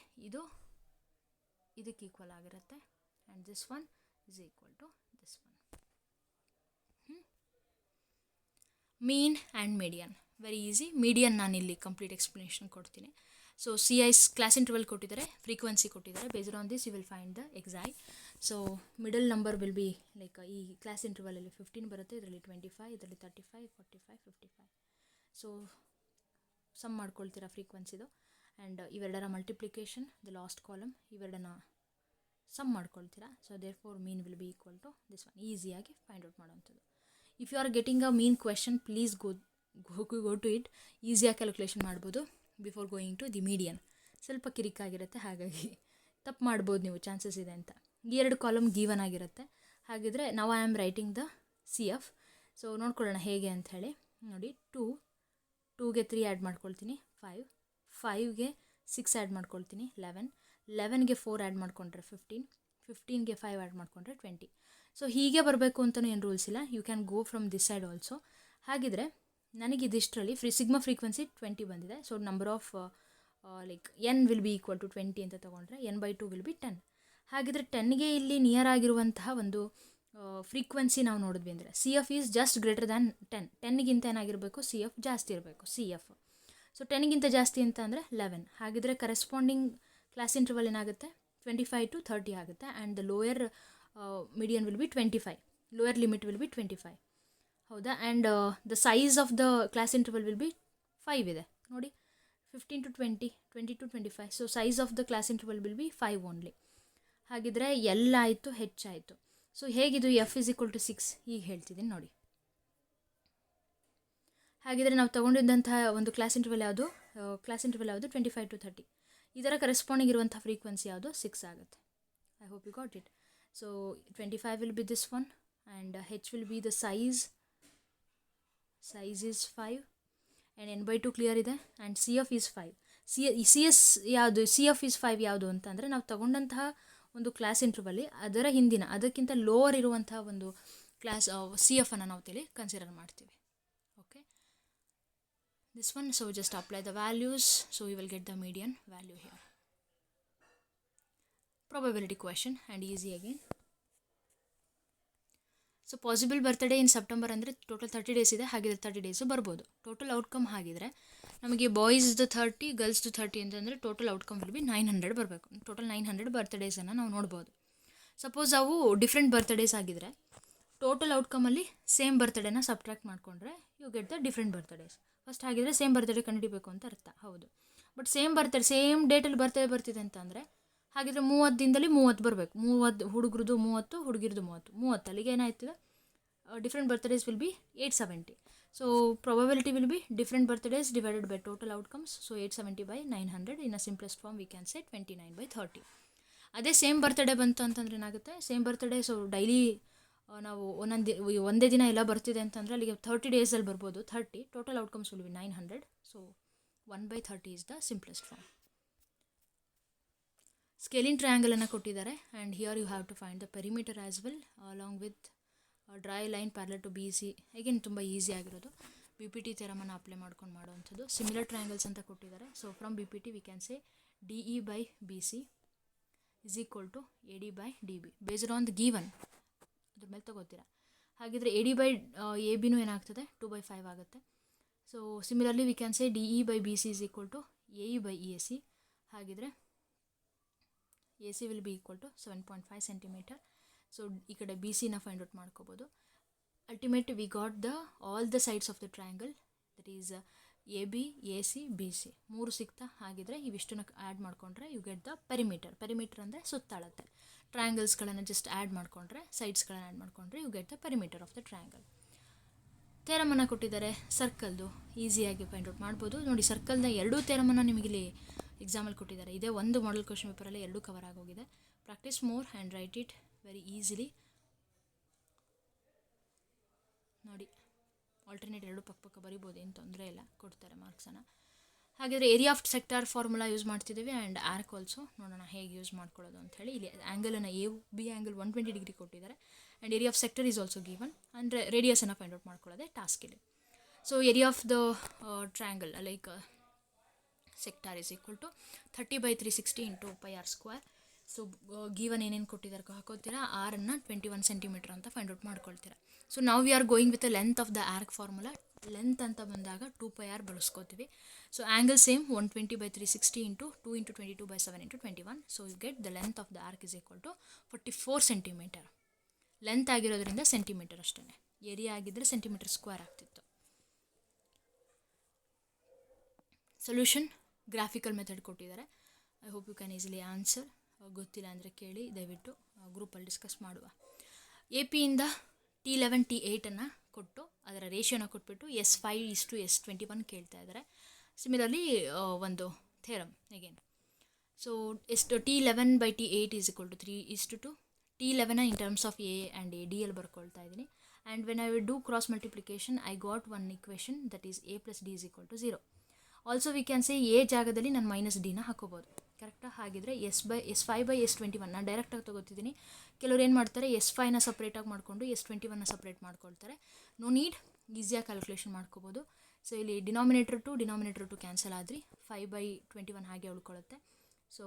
ಇದಕ್ಕೆ ಈಕ್ವಲ್ ಆಗಿರುತ್ತೆ and this one is equal to this one. Mean and median very easy. Median ನಾನು ಇಲ್ಲಿ ಕಂಪ್ಲೀಟ್ ಎಕ್ಸ್ಪ್ಲನೇಷನ್ ಕೊಡ್ತೀನಿ. So C is class interval ಕೊಟ್ಟಿದ್ದಾರೆ, ಫ್ರೀಕ್ವೆನ್ಸಿ ಕೊಟ್ಟಿದ್ದಾರೆ. Based on this you will find the X I. So middle number will be like ಈ ಕ್ಲಾಸ್ ಇಂಟರ್ವಲಲ್ಲಿ 15 ಬರುತ್ತೆ, ಇದರಲ್ಲಿ 25, ಇದರಲ್ಲಿ 35, 45, 55. ಸೊ ಸಮ್ ಮಾಡ್ಕೊಳ್ತೀರಾ ಫ್ರೀಕ್ವೆನ್ಸಿದು ಆ್ಯಂಡ್ ಇವೆರಡರ ಮಲ್ಟಿಪ್ಲಿಕೇಶನ್ ದ ಲಾಸ್ಟ್ ಕಾಲಮ್, ಇವೆರಡನ್ನ ಸಮ್ ಮಾಡ್ಕೊಳ್ತೀರಾ. So therefore mean will be equal to this one. ಈಸಿಯಾಗಿ ಫೈಂಡ್ ಔಟ್ ಮಾಡೋವಂಥದ್ದು. If you are getting a mean question please go to it. ಈಸಿಯಾಗಿ ಕ್ಯಾಲ್ಕುಲೇಷನ್ ಮಾಡ್ಬೋದು before going to the median. ಸ್ವಲ್ಪ ಕಿರಿಕಾಗಿರುತ್ತೆ, ಹಾಗಾಗಿ ತಪ್ಪು ಮಾಡ್ಬೋದು ನೀವು, ಚಾನ್ಸಸ್ ಇದೆ ಅಂತ. ಈ 2 ಕಾಲಮ್ ಗಿವನ್ ಆಗಿರುತ್ತೆ. ಹಾಗಿದ್ರೆ ನಾವು I am writing the C F. So ನೋಡ್ಕೊಳ್ಳೋಣ ಹೇಗೆ ಅಂತ ಹೇಳಿ. ನೋಡಿ, 2ಗೆ 3 ಆ್ಯಡ್ ಮಾಡ್ಕೊಳ್ತೀನಿ 5, 5ಗೆ 6 ಆ್ಯಡ್ ಮಾಡ್ಕೊಳ್ತೀನಿ 11, 11ಗೆ 4 ಆ್ಯಡ್ ಮಾಡಿಕೊಂಡ್ರೆ 15, 15ಗೆ 5 ಆ್ಯಡ್ ಮಾಡಿಕೊಂಡ್ರೆ 20. ಸೊ ಹೀಗೆ ಬರಬೇಕು ಅಂತಲೂ ಏನು ರೂಲ್ಸ್ ಇಲ್ಲ. You can go from this side also. ಹಾಗಿದ್ರೆ ನನಗೆ ಇದಿಷ್ಟರಲ್ಲಿ ಸಿಗ್ಮಾ ಫ್ರೀಕ್ವೆನ್ಸಿ 20 ಬಂದಿದೆ. So number of like n will be equal to 20 ಅಂತ ತೊಗೊಂಡ್ರೆ n/2 ವಿಲ್ ಬಿ 10. ಹಾಗಿದ್ರೆ 10ಗೆ ಇಲ್ಲಿ ನಿಯರ್ ಆಗಿರುವಂತಹ ಒಂದು ಫ್ರೀಕ್ವೆನ್ಸಿ ನಾವು ನೋಡಿದ್ವಿ ಅಂದರೆ C F is just greater than 10. 10ಗಿಂತ ಏನಾಗಿರಬೇಕು, ಸಿ ಎಫ್ ಜಾಸ್ತಿ ಇರಬೇಕು, ಸಿ ಎಫ್. ಸೊ 10ಗಿಂತ ಜಾಸ್ತಿ ಅಂತ ಅಂದರೆ 11. ಹಾಗಿದ್ರೆ ಕರೆಸ್ಪಾಂಡಿಂಗ್ ಕ್ಲಾಸ್ ಇಂಟರ್ವಲ್ ಏನಾಗುತ್ತೆ, 25 to 30 ಆಗುತ್ತೆ. And the lower median will be 25, lower limit will be 25. ಹೌದಾ? And the size of the class interval will be 5 ಇದೆ ನೋಡಿ, 15 to 20, 20 to 25. So size of the class interval will be 5 only. ಹಾಗಿದ್ರೆ ಎಲ್ ಆಯಿತು, ಹೆಚ್ಚಾಯಿತು. ಸೊ ಹೇಗಿದು ಎಫ್ ಇಸ್ ಈಕ್ವಲ್ ಟು 6 ಈಗ ಹೇಳ್ತಿದ್ದೀನಿ ನೋಡಿ. ಹಾಗಿದ್ರೆ ನಾವು ತೊಗೊಂಡಿದ್ದಂತಹ ಒಂದು ಕ್ಲಾಸ್ ಇಂಟರ್ವಲ್ ಯಾವುದು 25 to 30. ಇದರ ಕರೆಸ್ಪಾಂಡಿಂಗ್ ಇರುವಂಥ ಫ್ರೀಕ್ವೆನ್ಸಿ ಯಾವುದು 6 ಆಗುತ್ತೆ. I hope you got it. So 25 will be this one and H will be the size is 5 and n/2 clear ಇದೆ. And C F is 5. C F is 5 ಯಾವುದು ಅಂತಂದರೆ ನಾವು ತಗೊಂಡಂತಹ ಒಂದು ಕ್ಲಾಸ್ ಇಂಟರ್ವಲ್ಲಿ ಅದರ ಹಿಂದಿನ ಅದಕ್ಕಿಂತ ಲೋವರ್ ಇರುವಂತಹ ಒಂದು ಕ್ಲಾಸ್ ಸಿ ಎಫ್ ಅನ್ನು ನಾವು ತಿಳಿ ಕನ್ಸಿಡರ್ ಮಾಡ್ತೀವಿ. Okay, this one. So just apply the values, so you will get the median value here. Probability question and easy again. So possible birthday in September ಅಂದರೆ ಟೋಟಲ್ 30 ಡೇಸ್ ಇದೆ. ಹಾಗಿದ್ರೆ 30 ಡೇಸು ಬರ್ಬೋದು. ಟೋಟಲ್ ಔಟ್ಕಮ್ ಹಾಗಿದ್ರೆ ನಮಗೆ ಬಾಯ್ಸ್ದು 30, ಗರ್ಲ್ಸ್ದು 30 ಅಂತಂದರೆ ಟೋಟಲ್ ಔಟ್ಕಮ್ ವಿಲ್ ಬಿ 900 ಬರಬೇಕು. ಟೋಟಲ್ 900 ಬರ್ತ್ಡೇಸನ್ನು ನಾವು ನೋಡ್ಬೋದು. ಸಪೋಸ್ ಅವು ಡಿಫ್ರೆಂಟ್ ಬರ್ತ್ಡೇಸ್ ಆಗಿದ್ರೆ ಟೋಟಲ್ ಔಟ್ಕಮಲ್ಲಿ ಸೇಮ್ ಬರ್ತ್ಡೇನ ಸಬ್ಟ್ರಾಕ್ಟ್ ಮಾಡಿಕೊಂಡ್ರೆ you get the different birthdays. First ಹಾಗಿದ್ರೆ ಸೇಮ್ ಬರ್ತ್ಡೇ ಕಂಡುಹಿಡಿಬೇಕು ಅಂತ ಅರ್ಥ. ಹೌದು, ಬಟ್ ಸೇಮ್ ಡೇಟಲ್ಲಿ ಬರ್ತ್ಡೇ ಬರ್ತಿದೆ ಅಂತಂದರೆ ಹಾಗಿದ್ರೆ 30 ದಿನದಲ್ಲಿ 30 ಬರಬೇಕು. 30 ಹುಡುಗರದು 30, ಹುಡುಗಿರದು 30. ಅಲ್ಲಿಗೆ ಏನಾಯ್ತದೆ, different birthdays will be 870. So probability will be different birthdays divided by total outcomes. So 870 by 900 in a simplest form we can say 29/30. ಅದೇ ಸೇಮ್ ಬರ್ತ್ಡೇ ಬಂತು ಅಂತಂದ್ರೆ ಏನಾಗುತ್ತೆ, ಸೇಮ್ ಬರ್ತ್ಡೇ ಸೊ ಡೈಲಿ ನಾವು ಒಂದೇ ದಿನ ಎಲ್ಲ ಬರ್ತಿದೆ ಅಂತಂದರೆ ಅಲ್ಲಿಗೆ 30 ಡೇಸಲ್ಲಿ ಬರ್ಬೋದು 30. Total outcomes will be 900. So 1/30 is the simplest form. Scaling ಟ್ರಯಾಂಗಲನ್ನು ಕೊಟ್ಟಿದ್ದಾರೆ and here you have to find the perimeter as well along with dry line parallel to B C. Again ತುಂಬ ಈಸಿ ಆಗಿರೋದು, ಬಿ ಪಿ ಟಿ ಥೆರಮನ್ನು ಅಪ್ಲೈ ಮಾಡ್ಕೊಂಡು ಮಾಡುವಂಥದ್ದು. ಸಿಮಿಲರ್ ಟ್ರಯಾಂಗಲ್ಸ್ ಅಂತ ಕೊಟ್ಟಿದ್ದಾರೆ. So from B P T we can say DE/BC is equal to AD/DB based on the given. ಅದ್ರ ಮೇಲೆ ತಗೋತೀರಾ. ಹಾಗಿದ್ರೆ AD/ABನೂ ಏನಾಗ್ತದೆ 2/5 ಆಗುತ್ತೆ. So similarly we can say DE/BC is equal to AE/EAC. ಹಾಗಿದ್ರೆ AC will be equal to 7.5 centimeter. So ಈ ಕಡೆ ಬಿ ಸಿನ ಫೈಂಡ್ ಔಟ್ ಮಾಡ್ಕೋಬೋದು. Ultimate we got all the sides of the triangle, that is AB, AC, BC 3 ಸಿಗ್ತಾ. ಹಾಗಿದ್ರೆ ಇವಿಷ್ಟನ್ನು ಆ್ಯಡ್ ಮಾಡಿಕೊಂಡ್ರೆ you get the perimeter. Perimeter ಅಂದರೆ ಸುತ್ತಾಳತ್ತೆ. ಟ್ರಯಾಂಗಲ್ಸ್ಗಳನ್ನು ಜಸ್ಟ್ ಆ್ಯಡ್ ಮಾಡಿಕೊಂಡ್ರೆ, ಸೈಡ್ಸ್ಗಳನ್ನು ಆ್ಯಡ್ ಮಾಡಿಕೊಂಡ್ರೆ you get the perimeter of the triangle. ಥೇರಮನ್ನು ಕೊಟ್ಟಿದ್ದಾರೆ ಸರ್ಕಲ್ದು, ಈಸಿಯಾಗಿ ಫೈಂಡ್ ಔಟ್ ಮಾಡ್ಬೋದು. ನೋಡಿ, ಸರ್ಕಲ್ನ 2 ಥೇರಮನ್ನು ನಿಮಗಿಲ್ಲಿ ಎಕ್ಸಾಮಲ್ಲಿ ಕೊಟ್ಟಿದ್ದಾರೆ. ಇದೇ ಒಂದು ಮಾಡೆಲ್ ಕ್ವೆಶ್ಚನ್ ಪೇಪರಲ್ಲಿ 2 ಕವರ್ ಆಗೋಗಿದೆ. Practice more and write it very easily. ನೋಡಿ, ಆಲ್ಟರ್ನೇಟ್ 2 ಪಕ್ಕ ಬರಿಬೋದು, ಏನು ತೊಂದರೆ ಇಲ್ಲ, ಕೊಡ್ತಾರೆ ಮಾರ್ಕ್ಸನ್ನು. ಹಾಗಿದ್ರೆ area of sector formula use ಮಾಡ್ತಿದ್ದೀವಿ ಆ್ಯಂಡ್ ಆರ್ಕ್ ಆಲ್ಸೋ ನೋಡೋಣ ಹೇಗೆ ಯೂಸ್ ಮಾಡ್ಕೊಳ್ಳೋದು ಅಂತ ಹೇಳಿ. ಇಲ್ಲಿ ಆ್ಯಂಗಲನ್ನು ಎ ಬಿ ಆ್ಯಂಗಲ್ 120 ಡಿಗ್ರಿ ಕೊಟ್ಟಿದ್ದಾರೆ and area of sector is also given, ಅಂದರೆ ರೇಡಿಯಸನ್ನು ಫೈಂಡ್ ಔಟ್ ಮಾಡ್ಕೊಳ್ಳೋದೆ ಟಾಸ್ಕ್ ಇಲ್ಲಿ. So area of the triangle like sector is equal to 30/360 into pi r square. So given ಏನೇನು ಕೊಟ್ಟಿದ್ದಾರೆ ಹಾಕೋತೀರಾ, ಆರನ್ನು 21 ಸೆಂಟಿಮೀಟರ್ ಅಂತ ಫೈಂಡ್ ಔಟ್ ಮಾಡ್ಕೊಳ್ತೀರಾ. ಸೊ ನಾವು we are going with the length of the arc formula. Length ಅಂತ ಬಂದಾಗ 2πr ಬಳಸ್ಕೋತೀವಿ. So angle same 120/360 into 2 into 22/7 into 21. So you get the length of the arc is equal to 44 centimetre. Length ಆಗಿರೋದ್ರಿಂದ ಸೆಂಟಿಮೀಟರ್ ಅಷ್ಟೇ, ಏರಿಯಾ ಆಗಿದ್ದರೆ ಸೆಂಟಿಮೀಟರ್ ಸ್ಕ್ವೇರ್ ಆಗ್ತಿತ್ತು. ಸೊಲ್ಯೂಷನ್ ಗ್ರಾಫಿಕಲ್ ಮೆಥಡ್ ಕೊಟ್ಟಿದ್ದಾರೆ. I hope you can easily answer. ಗೊತ್ತಿಲ್ಲ ಅಂದರೆ ಕೇಳಿ, ದಯವಿಟ್ಟು ಗ್ರೂಪಲ್ಲಿ ಡಿಸ್ಕಸ್ ಮಾಡುವ. ಎ ಪಿಯಿಂದ T11 T8 ಕೊಟ್ಟು ಅದರ ರೇಷಿಯೋನ ಕೊಟ್ಬಿಟ್ಟು S5:S21 ಕೇಳ್ತಾ ಇದ್ದಾರೆ. ಸಿಮಿಲರ್ಲಿ ಒಂದು theorem again. So T11/T8 is equal to 3:2. T11 in terms of A and A D L ಬರ್ಕೊಳ್ತಾ ಇದ್ದೀನಿ. And when I will do cross multiplication I got one equation that is A + D is equal to 0. Also we can say A ಜಾಗದಲ್ಲಿ ನಾನು -D ಹಾಕೋಬೋದು. ಕರೆಕ್ಟಾ? ಹಾಗಿದ್ರೆ S5/S21 ನಾನು ಡೈರೆಕ್ಟಾಗಿ ತೊಗೋತಿದ್ದೀನಿ. ಕೆಲವ್ರು ಏನು ಮಾಡ್ತಾರೆ, S5ನ ಸಪ್ರೇಟಾಗಿ ಮಾಡಿಕೊಂಡು S21ನ ಸಪ್ರೇಟ್ ಮಾಡ್ಕೊಳ್ತಾರೆ. ನೋ ನೀಡ್, ಈಸಿಯಾಗಿ ಕ್ಯಾಲ್ಕುಲೇಷನ್ ಮಾಡ್ಕೋಬೋದು. ಸೊ ಇಲ್ಲಿ ಡಿನಾಮಿನೇಟರ್ ಟು ಕ್ಯಾನ್ಸಲ್ ಆದರೆ 5/21 ಹಾಗೆ ಉಳ್ಕೊಳ್ಳುತ್ತೆ. ಸೊ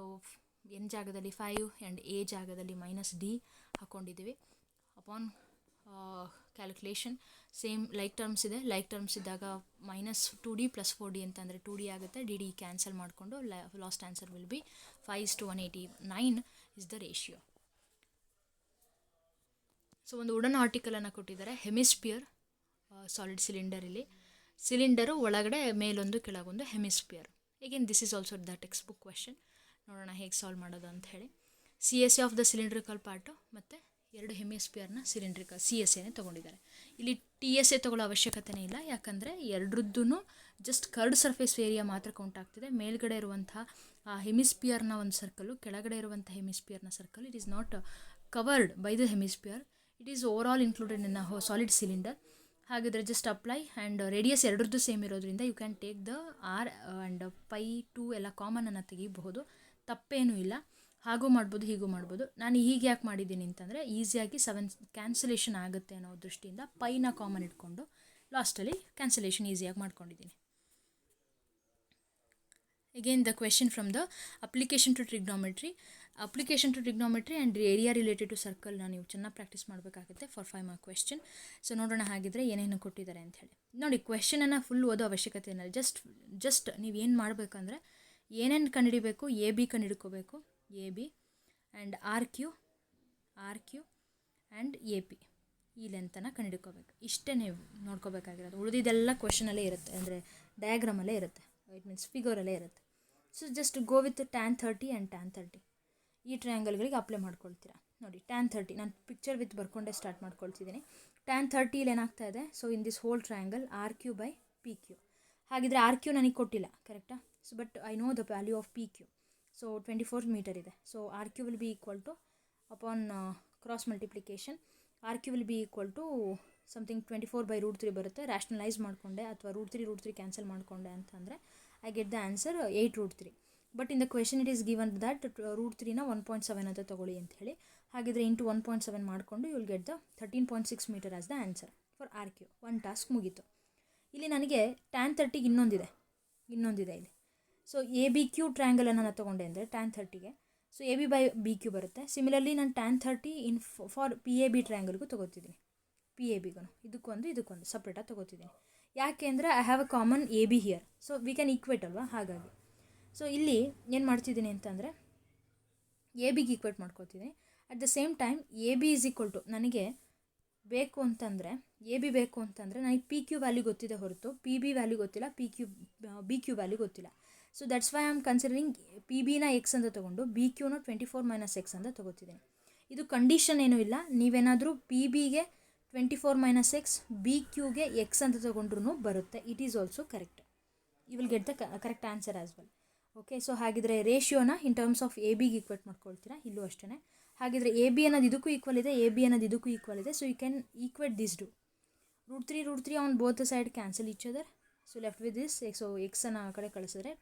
ಎನ್ ಜಾಗದಲ್ಲಿ 5 ಆ್ಯಂಡ್ ಎ ಜಾಗದಲ್ಲಿ -D ಹಾಕ್ಕೊಂಡಿದ್ದೀವಿ. Upon calculation same like terms ಇದೆ. ಲೈಕ್ ಟರ್ಮ್ಸ್ ಇದ್ದಾಗ -2D + 4D ಅಂತಂದರೆ 2D ಆಗುತ್ತೆ. ಡಿ ಕ್ಯಾನ್ಸಲ್ ಮಾಡಿಕೊಂಡು last answer will be 5:189 is the ratio. So ಒಂದು ವುಡನ್ ಆರ್ಟಿಕಲನ್ನು ಕೊಟ್ಟಿದ್ದಾರೆ. Hemisphere solid cylinder. ಸಿಲಿಂಡರು ಒಳಗಡೆ ಮೇಲೊಂದು ಕೆಳಗೊಂದು ಹೆಮಿಸ್ಪಿಯರ್. ಈಗೇನು this is also the text book question. ನೋಡೋಣ ಹೇಗೆ ಸಾಲ್ವ್ ಮಾಡೋದು ಅಂತ ಹೇಳಿ. CSA of the cylindrical part ಮತ್ತು 2 ಹೆಮಿಸ್ಪಿಯರ್ನ ಸಿಲಿಂಡ್ರಿಕಲ್ CSAನೇ ತೊಗೊಂಡಿದ್ದಾರೆ. ಇಲ್ಲಿ TSA ತೊಗೊಳ್ಳೋ ಅವಶ್ಯಕತೆನೇ ಇಲ್ಲ, ಯಾಕಂದರೆ ಎರಡರದ್ದೂ ಜಸ್ಟ್ ಕರ್ಡ್ ಸರ್ಫೇಸ್ ಏರಿಯಾ ಮಾತ್ರ ಕೌಂಟ್ ಆಗ್ತಿದೆ. ಮೇಲ್ಗಡೆ ಇರುವಂಥ ಹೆಮಿಸ್ಪಿಯರ್ನ ಒಂದು ಸರ್ಕಲ್ಲು, ಕೆಳಗಡೆ ಇರುವಂಥ ಹೆಮಿಸ್ಪಿಯರ್ನ circle, it is not covered by the hemisphere. It is over all included in solid cylinder. ಹಾಗಿದ್ರೆ ಜಸ್ಟ್ ಅಪ್ಲೈ ಆ್ಯಂಡ್ ರೇಡಿಯಸ್ ಎರಡರದ್ದು ಸೇಮ್ ಇರೋದ್ರಿಂದ you can take the R and π2 ಎಲ್ಲ ಕಾಮನನ್ನು ತೆಗಿಬಹುದು, ತಪ್ಪೇನೂ ಇಲ್ಲ. ಹಾಗೂ ಮಾಡ್ಬೋದು, ಹೀಗೂ ಮಾಡ್ಬೋದು. ನಾನು ಹೀಗೆ ಯಾಕೆ ಮಾಡಿದ್ದೀನಿ ಅಂತಂದರೆ ಈಸಿಯಾಗಿ 7 ಕ್ಯಾನ್ಸಲೇಷನ್ ಆಗುತ್ತೆ ಅನ್ನೋ ದೃಷ್ಟಿಯಿಂದ πನ ಕಾಮನ್ ಇಟ್ಕೊಂಡು ಲಾಸ್ಟಲ್ಲಿ ಕ್ಯಾನ್ಸಲೇಷನ್ ಈಸಿಯಾಗಿ ಮಾಡ್ಕೊಂಡಿದ್ದೀನಿ. Again the question from the application to trigonometry and area related to ಸರ್ಕಲ್ನ ನೀವು ಚೆನ್ನಾಗಿ ಪ್ರಾಕ್ಟೀಸ್ ಮಾಡಬೇಕಾಗುತ್ತೆ ಫಾರ್ 5 ಮಾರ್ಕ್ ಕ್ವೆಶ್ಚನ್. ಸೊ ನೋಡೋಣ ಹಾಗಿದ್ರೆ ಏನೇನು ಕೊಟ್ಟಿದ್ದಾರೆ ಅಂತ ಹೇಳಿ. ನೋಡಿ, ಕ್ವೆಶನನ್ನು ಫುಲ್ ಓದೋ ಅವಶ್ಯಕತೆ ಇಲ್ಲ. ಜಸ್ಟ್ ನೀವೇನು ಮಾಡಬೇಕಂದ್ರೆ ಏನೇನು ಕಂಡುಹಿಡಿಬೇಕು, AB ಕಂಡುಹಿಡ್ಕೋಬೇಕು, AB and RQ and AP ಈ ಲೆಂತನ್ನು ಕಂಡುಹಿಡ್ಕೋಬೇಕು. ಇಷ್ಟೇ ನೀವು ನೋಡ್ಕೋಬೇಕಾಗಿರೋದು. ಉಳಿದಿದ್ದೆಲ್ಲ ಕ್ವೆಶನಲ್ಲೇ ಇರುತ್ತೆ, ಅಂದರೆ ಡಯಾಗ್ರಾಮಲ್ಲೇ ಇರುತ್ತೆ, ಇಟ್ ಮೀನ್ಸ್ ಫಿಗರಲ್ಲೇ ಇರುತ್ತೆ. So just go with tan 30 and tan 30 ಈ ಟ್ರಯಾಂಗಲ್ಗಳಿಗೆ ಅಪ್ಲೈ ಮಾಡ್ಕೊಳ್ತೀರಾ. ನೋಡಿ tan 30 ನಾನು ಪಿಕ್ಚರ್ ವಿತ್ ಬರ್ಕೊಂಡೆ ಸ್ಟಾರ್ಟ್ ಮಾಡ್ಕೊಳ್ತಿದ್ದೀನಿ. tan 30 ಇಲ್ಲಿ ಏನಾಗ್ತಾ ಇದೆ, so in this whole triangle RQ/PQ. ಹಾಗಿದ್ರೆ RQ ನನಗೆ ಕೊಟ್ಟಿಲ್ಲ, ಕರೆಕ್ಟಾ? So but I know the value of PQ. So 24 meter ಇದೆ. So RQ will be equal to upon cross multiplication RQ will be equal to something 24/√3 ಬರುತ್ತೆ. ರ್ಯಾಷನಲೈಸ್ ಮಾಡಿಕೊಂಡೆ ಅಥವಾ √3 ಕ್ಯಾನ್ಸಲ್ ಮಾಡಿಕೊಂಡೆ ಅಂತಂದರೆ I get the answer 8√3. But in the question it is given that √3ನ 1.7 ಅಂತ ತೊಗೊಳ್ಳಿ ಅಂತ ಹೇಳಿ. ಹಾಗಿದ್ರೆ ಇಂಟು 1.7 ಮಾಡಿಕೊಂಡು you will get the 13.6 metre as the answer for RQ. ಒಂದು ಟಾಸ್ಕ್ ಮುಗೀತು. ಇಲ್ಲಿ ನನಗೆ tan 30ಗೆ ಇನ್ನೊಂದಿದೆ ಇಲ್ಲಿ. ಸೊ ABQ ಟ್ರಯಾಂಗಲನ್ನು ನಾನು ತೊಗೊಂಡೆ ಅಂದರೆ tan 30ಗೆ ಸೊ AB/BQ ಬರುತ್ತೆ. ಸಿಮಿಲರ್ಲಿ ನಾನು tan 30 ಫಾರ್ PAB ಟ್ರಯಾಂಗಲ್ಗೂ ತೊಗೋತಿದ್ದೀನಿ. PABಗೂ ಇದಕ್ಕೊಂದು ಸಪ್ರೇಟಾಗಿ ತೊಗೋತಿದ್ದೀನಿ. ಯಾಕೆ ಅಂದರೆ I have a common AB here. So we can equate ಅಲ್ವಾ, ಹಾಗಾಗಿ. ಸೊ ಇಲ್ಲಿ ಏನು ಮಾಡ್ತಿದ್ದೀನಿ ಅಂತಂದರೆ ABಗೆ ಈಕ್ವೇಟ್ ಮಾಡ್ಕೋತಿದ್ದೀನಿ. At the same time AB is equal to ನನಗೆ ಬೇಕು ಅಂತಂದರೆ AB ಬೇಕು ಅಂತಂದರೆ ನನಗೆ PQ ವ್ಯಾಲ್ಯೂ ಗೊತ್ತಿದೆ ಹೊರತು PB ವ್ಯಾಲ್ಯೂ ಗೊತ್ತಿಲ್ಲ, BQ ವ್ಯಾಲ್ಯೂ ಗೊತ್ತಿಲ್ಲ. So that's why I am considering PBನ X ಅಂತ ತೊಗೊಂಡು BQನ 24 - X ಅಂತ ತೊಗೋತಿದ್ದೀನಿ. ಇದು ಕಂಡೀಷನ್ ಏನೂ ಇಲ್ಲ. ನೀವೇನಾದರೂ PBಗೆ 24 - X, BQಗೆ X ಅಂತ ತೊಗೊಂಡ್ರೂ ಬರುತ್ತೆ. It is also correct. You will get the correct answer as well. Okay, so ಹಾಗಿದ್ರೆ ರೇಷಿಯೋನ ಇನ್ ಟರ್ಮ್ಸ್ ಆಫ್ ABಗೆ ಈಕ್ವೇಟ್ ಮಾಡ್ಕೊಳ್ತೀರಾ. ಇಲ್ಲೂ ಅಷ್ಟೇ. ಹಾಗಿದ್ರೆ AB ಅನ್ನೋದು ಇದಕ್ಕೂ ಈಕ್ವಲ್ ಇದೆ, AB ಅನ್ನೋದು ಇದಕ್ಕೂ ಈಕ್ವಲ್ ಇದೆ. So you can equate this to √3 on both side cancel each other so left with this so ಎಕ್ಸನ್ನು ಆ ಕಡೆ ಕಳಿಸಿದ್ರೆ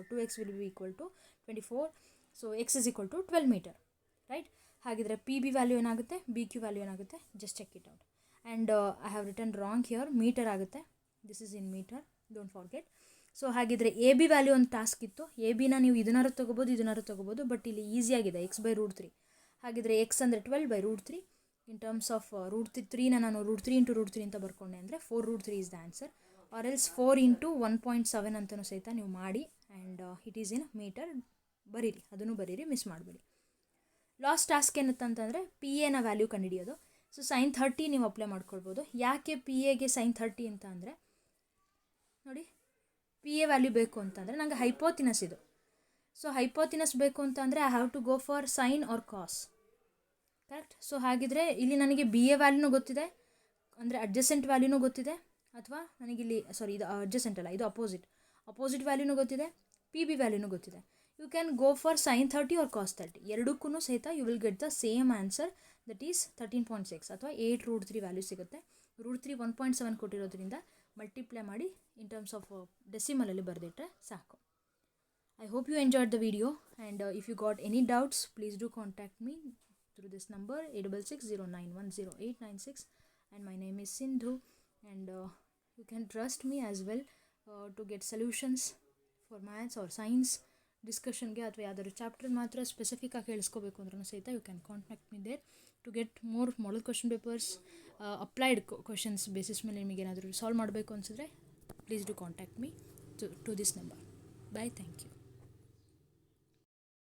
2x will be equal to 24. So x is equal to 12 meter, right. ಹಾಗಿದ್ರೆ ಪಿ ಬಿ ವ್ಯಾಲ್ಯೂ ಏನಾಗುತ್ತೆ, ಬಿ ಕ್ಯೂ ವ್ಯಾಲ್ಯೂ ಏನಾಗುತ್ತೆ, just check it out. And I have written wrong here, meter ಆಗುತ್ತೆ, this is in meter, don't forget. So ಹಾಗಿದ್ರೆ ಎ ಬಿ ವ್ಯಾಲ್ಯೂ ಒಂದು ಟಾಸ್ಕ್ ಇತ್ತು. ಎ ಬಿನ ನೀವು ಇದನ್ನಾರು ತೊಗೋಬೋದು, ಬಟ್ ಇಲ್ಲಿ ಈಸಿಯಾಗಿದೆ, x/√3. ಹಾಗಿದ್ರೆ ಎಕ್ಸ್ ಅಂದರೆ 12/√3. ಇನ್ ಟರ್ಮ್ಸ್ ಆಫ್ √3ನ ನಾನು √3 × √3 ಅಂತ ಬರ್ಕೊಂಡೆ ಅಂದರೆ 4√3 is the answer. Or else 4 × 1.7 ಅಂತಲೂ ಸಹಿತ ನೀವು ಮಾಡಿ and it is in metre ಬರೀರಿ, ಅದನ್ನು ಬರೀರಿ, ಮಿಸ್ ಮಾಡಬೇಡಿ. ಲಾಸ್ಟ್ ಟಾಸ್ಕ್ ಏನಂತಂದರೆ ಪಿ ಎನ ವ್ಯಾಲ್ಯೂ ಕಂಡುಹಿಡಿಯೋದು. ಸೊ sin 30 ನೀವು ಅಪ್ಲೈ ಮಾಡ್ಕೊಳ್ಬೋದು. ಯಾಕೆ ಪಿ ಎಗೆ sin 30 ಅಂತ ಅಂದರೆ, ನೋಡಿ ಪಿ ಎ ವ್ಯಾಲ್ಯೂ ಬೇಕು ಅಂತಂದರೆ ನನಗೆ ಹೈಪೋತಿನಸ್ ಇದು. ಸೊ ಹೈಪೋತಿನಸ್ ಬೇಕು ಅಂತಂದರೆ I have to go for sine or cos, correct. So ಹಾಗಿದ್ರೆ ಇಲ್ಲಿ ನನಗೆ ಬಿ ಎ ವ್ಯಾಲ್ಯೂನೂ ಗೊತ್ತಿದೆ, ಅಂದರೆ ಅಡ್ಜಸೆಂಟ್ ವ್ಯಾಲ್ಯೂನೂ ಗೊತ್ತಿದೆ, ಅಥವಾ ನನಗಿಲ್ಲಿ ಇದು ಅಡ್ಜಸೆಂಟ್ ಅಲ್ಲ, ಇದು ಅಪೋಸಿಟ್ ವ್ಯಾಲ್ಯೂನೂ ಗೊತ್ತಿದೆ, ಪಿ ಬಿ ವ್ಯಾಲ್ಯೂನೂ ಗೊತ್ತಿದೆ. You can go for sin 30 or cos 30. ಎರಡಕ್ಕೂ ಸಹಿತ you will get the same answer, that is 13.6 ಅಥವಾ 8√3 ವ್ಯಾಲ್ಯೂ ಸಿಗುತ್ತೆ. √3 1.7 ಕೊಟ್ಟಿರೋದ್ರಿಂದ ಮಲ್ಟಿಪ್ಲೈ ಮಾಡಿ ಇನ್ ಟರ್ಮ್ಸ್ ಆಫ್ ಡೆಸಿಮಲಲ್ಲಿ ಬರೆದಿಟ್ಟರೆ ಸಾಕು. I hope you enjoyed the video, and if you got any doubts, please do contact me through this number 8660910896, and my name is Sindhu, and you can trust me as well to get solutions for maths or science ಡಿಸ್ಕಷನ್ಗೆ, ಅಥವಾ ಯಾವ್ದಾದ್ರು ಚಾಪ್ಟರ್ ಮಾತ್ರ ಸ್ಪೆಸಿಫಿಕ್ಕಾಗಿ ಕೇಳಿಸ್ಕೋಬೇಕು ಅಂದ್ರೂ ಸಹಿತ you can contact me there to get more model question papers, applied questions basis ಮೇಲೆ ನಿಮಗೆ ಏನಾದರೂ ಸಾಲ್ವ್ ಮಾಡಬೇಕು ಅನಿಸಿದ್ರೆ please do contact me to this number. Bye, thank you.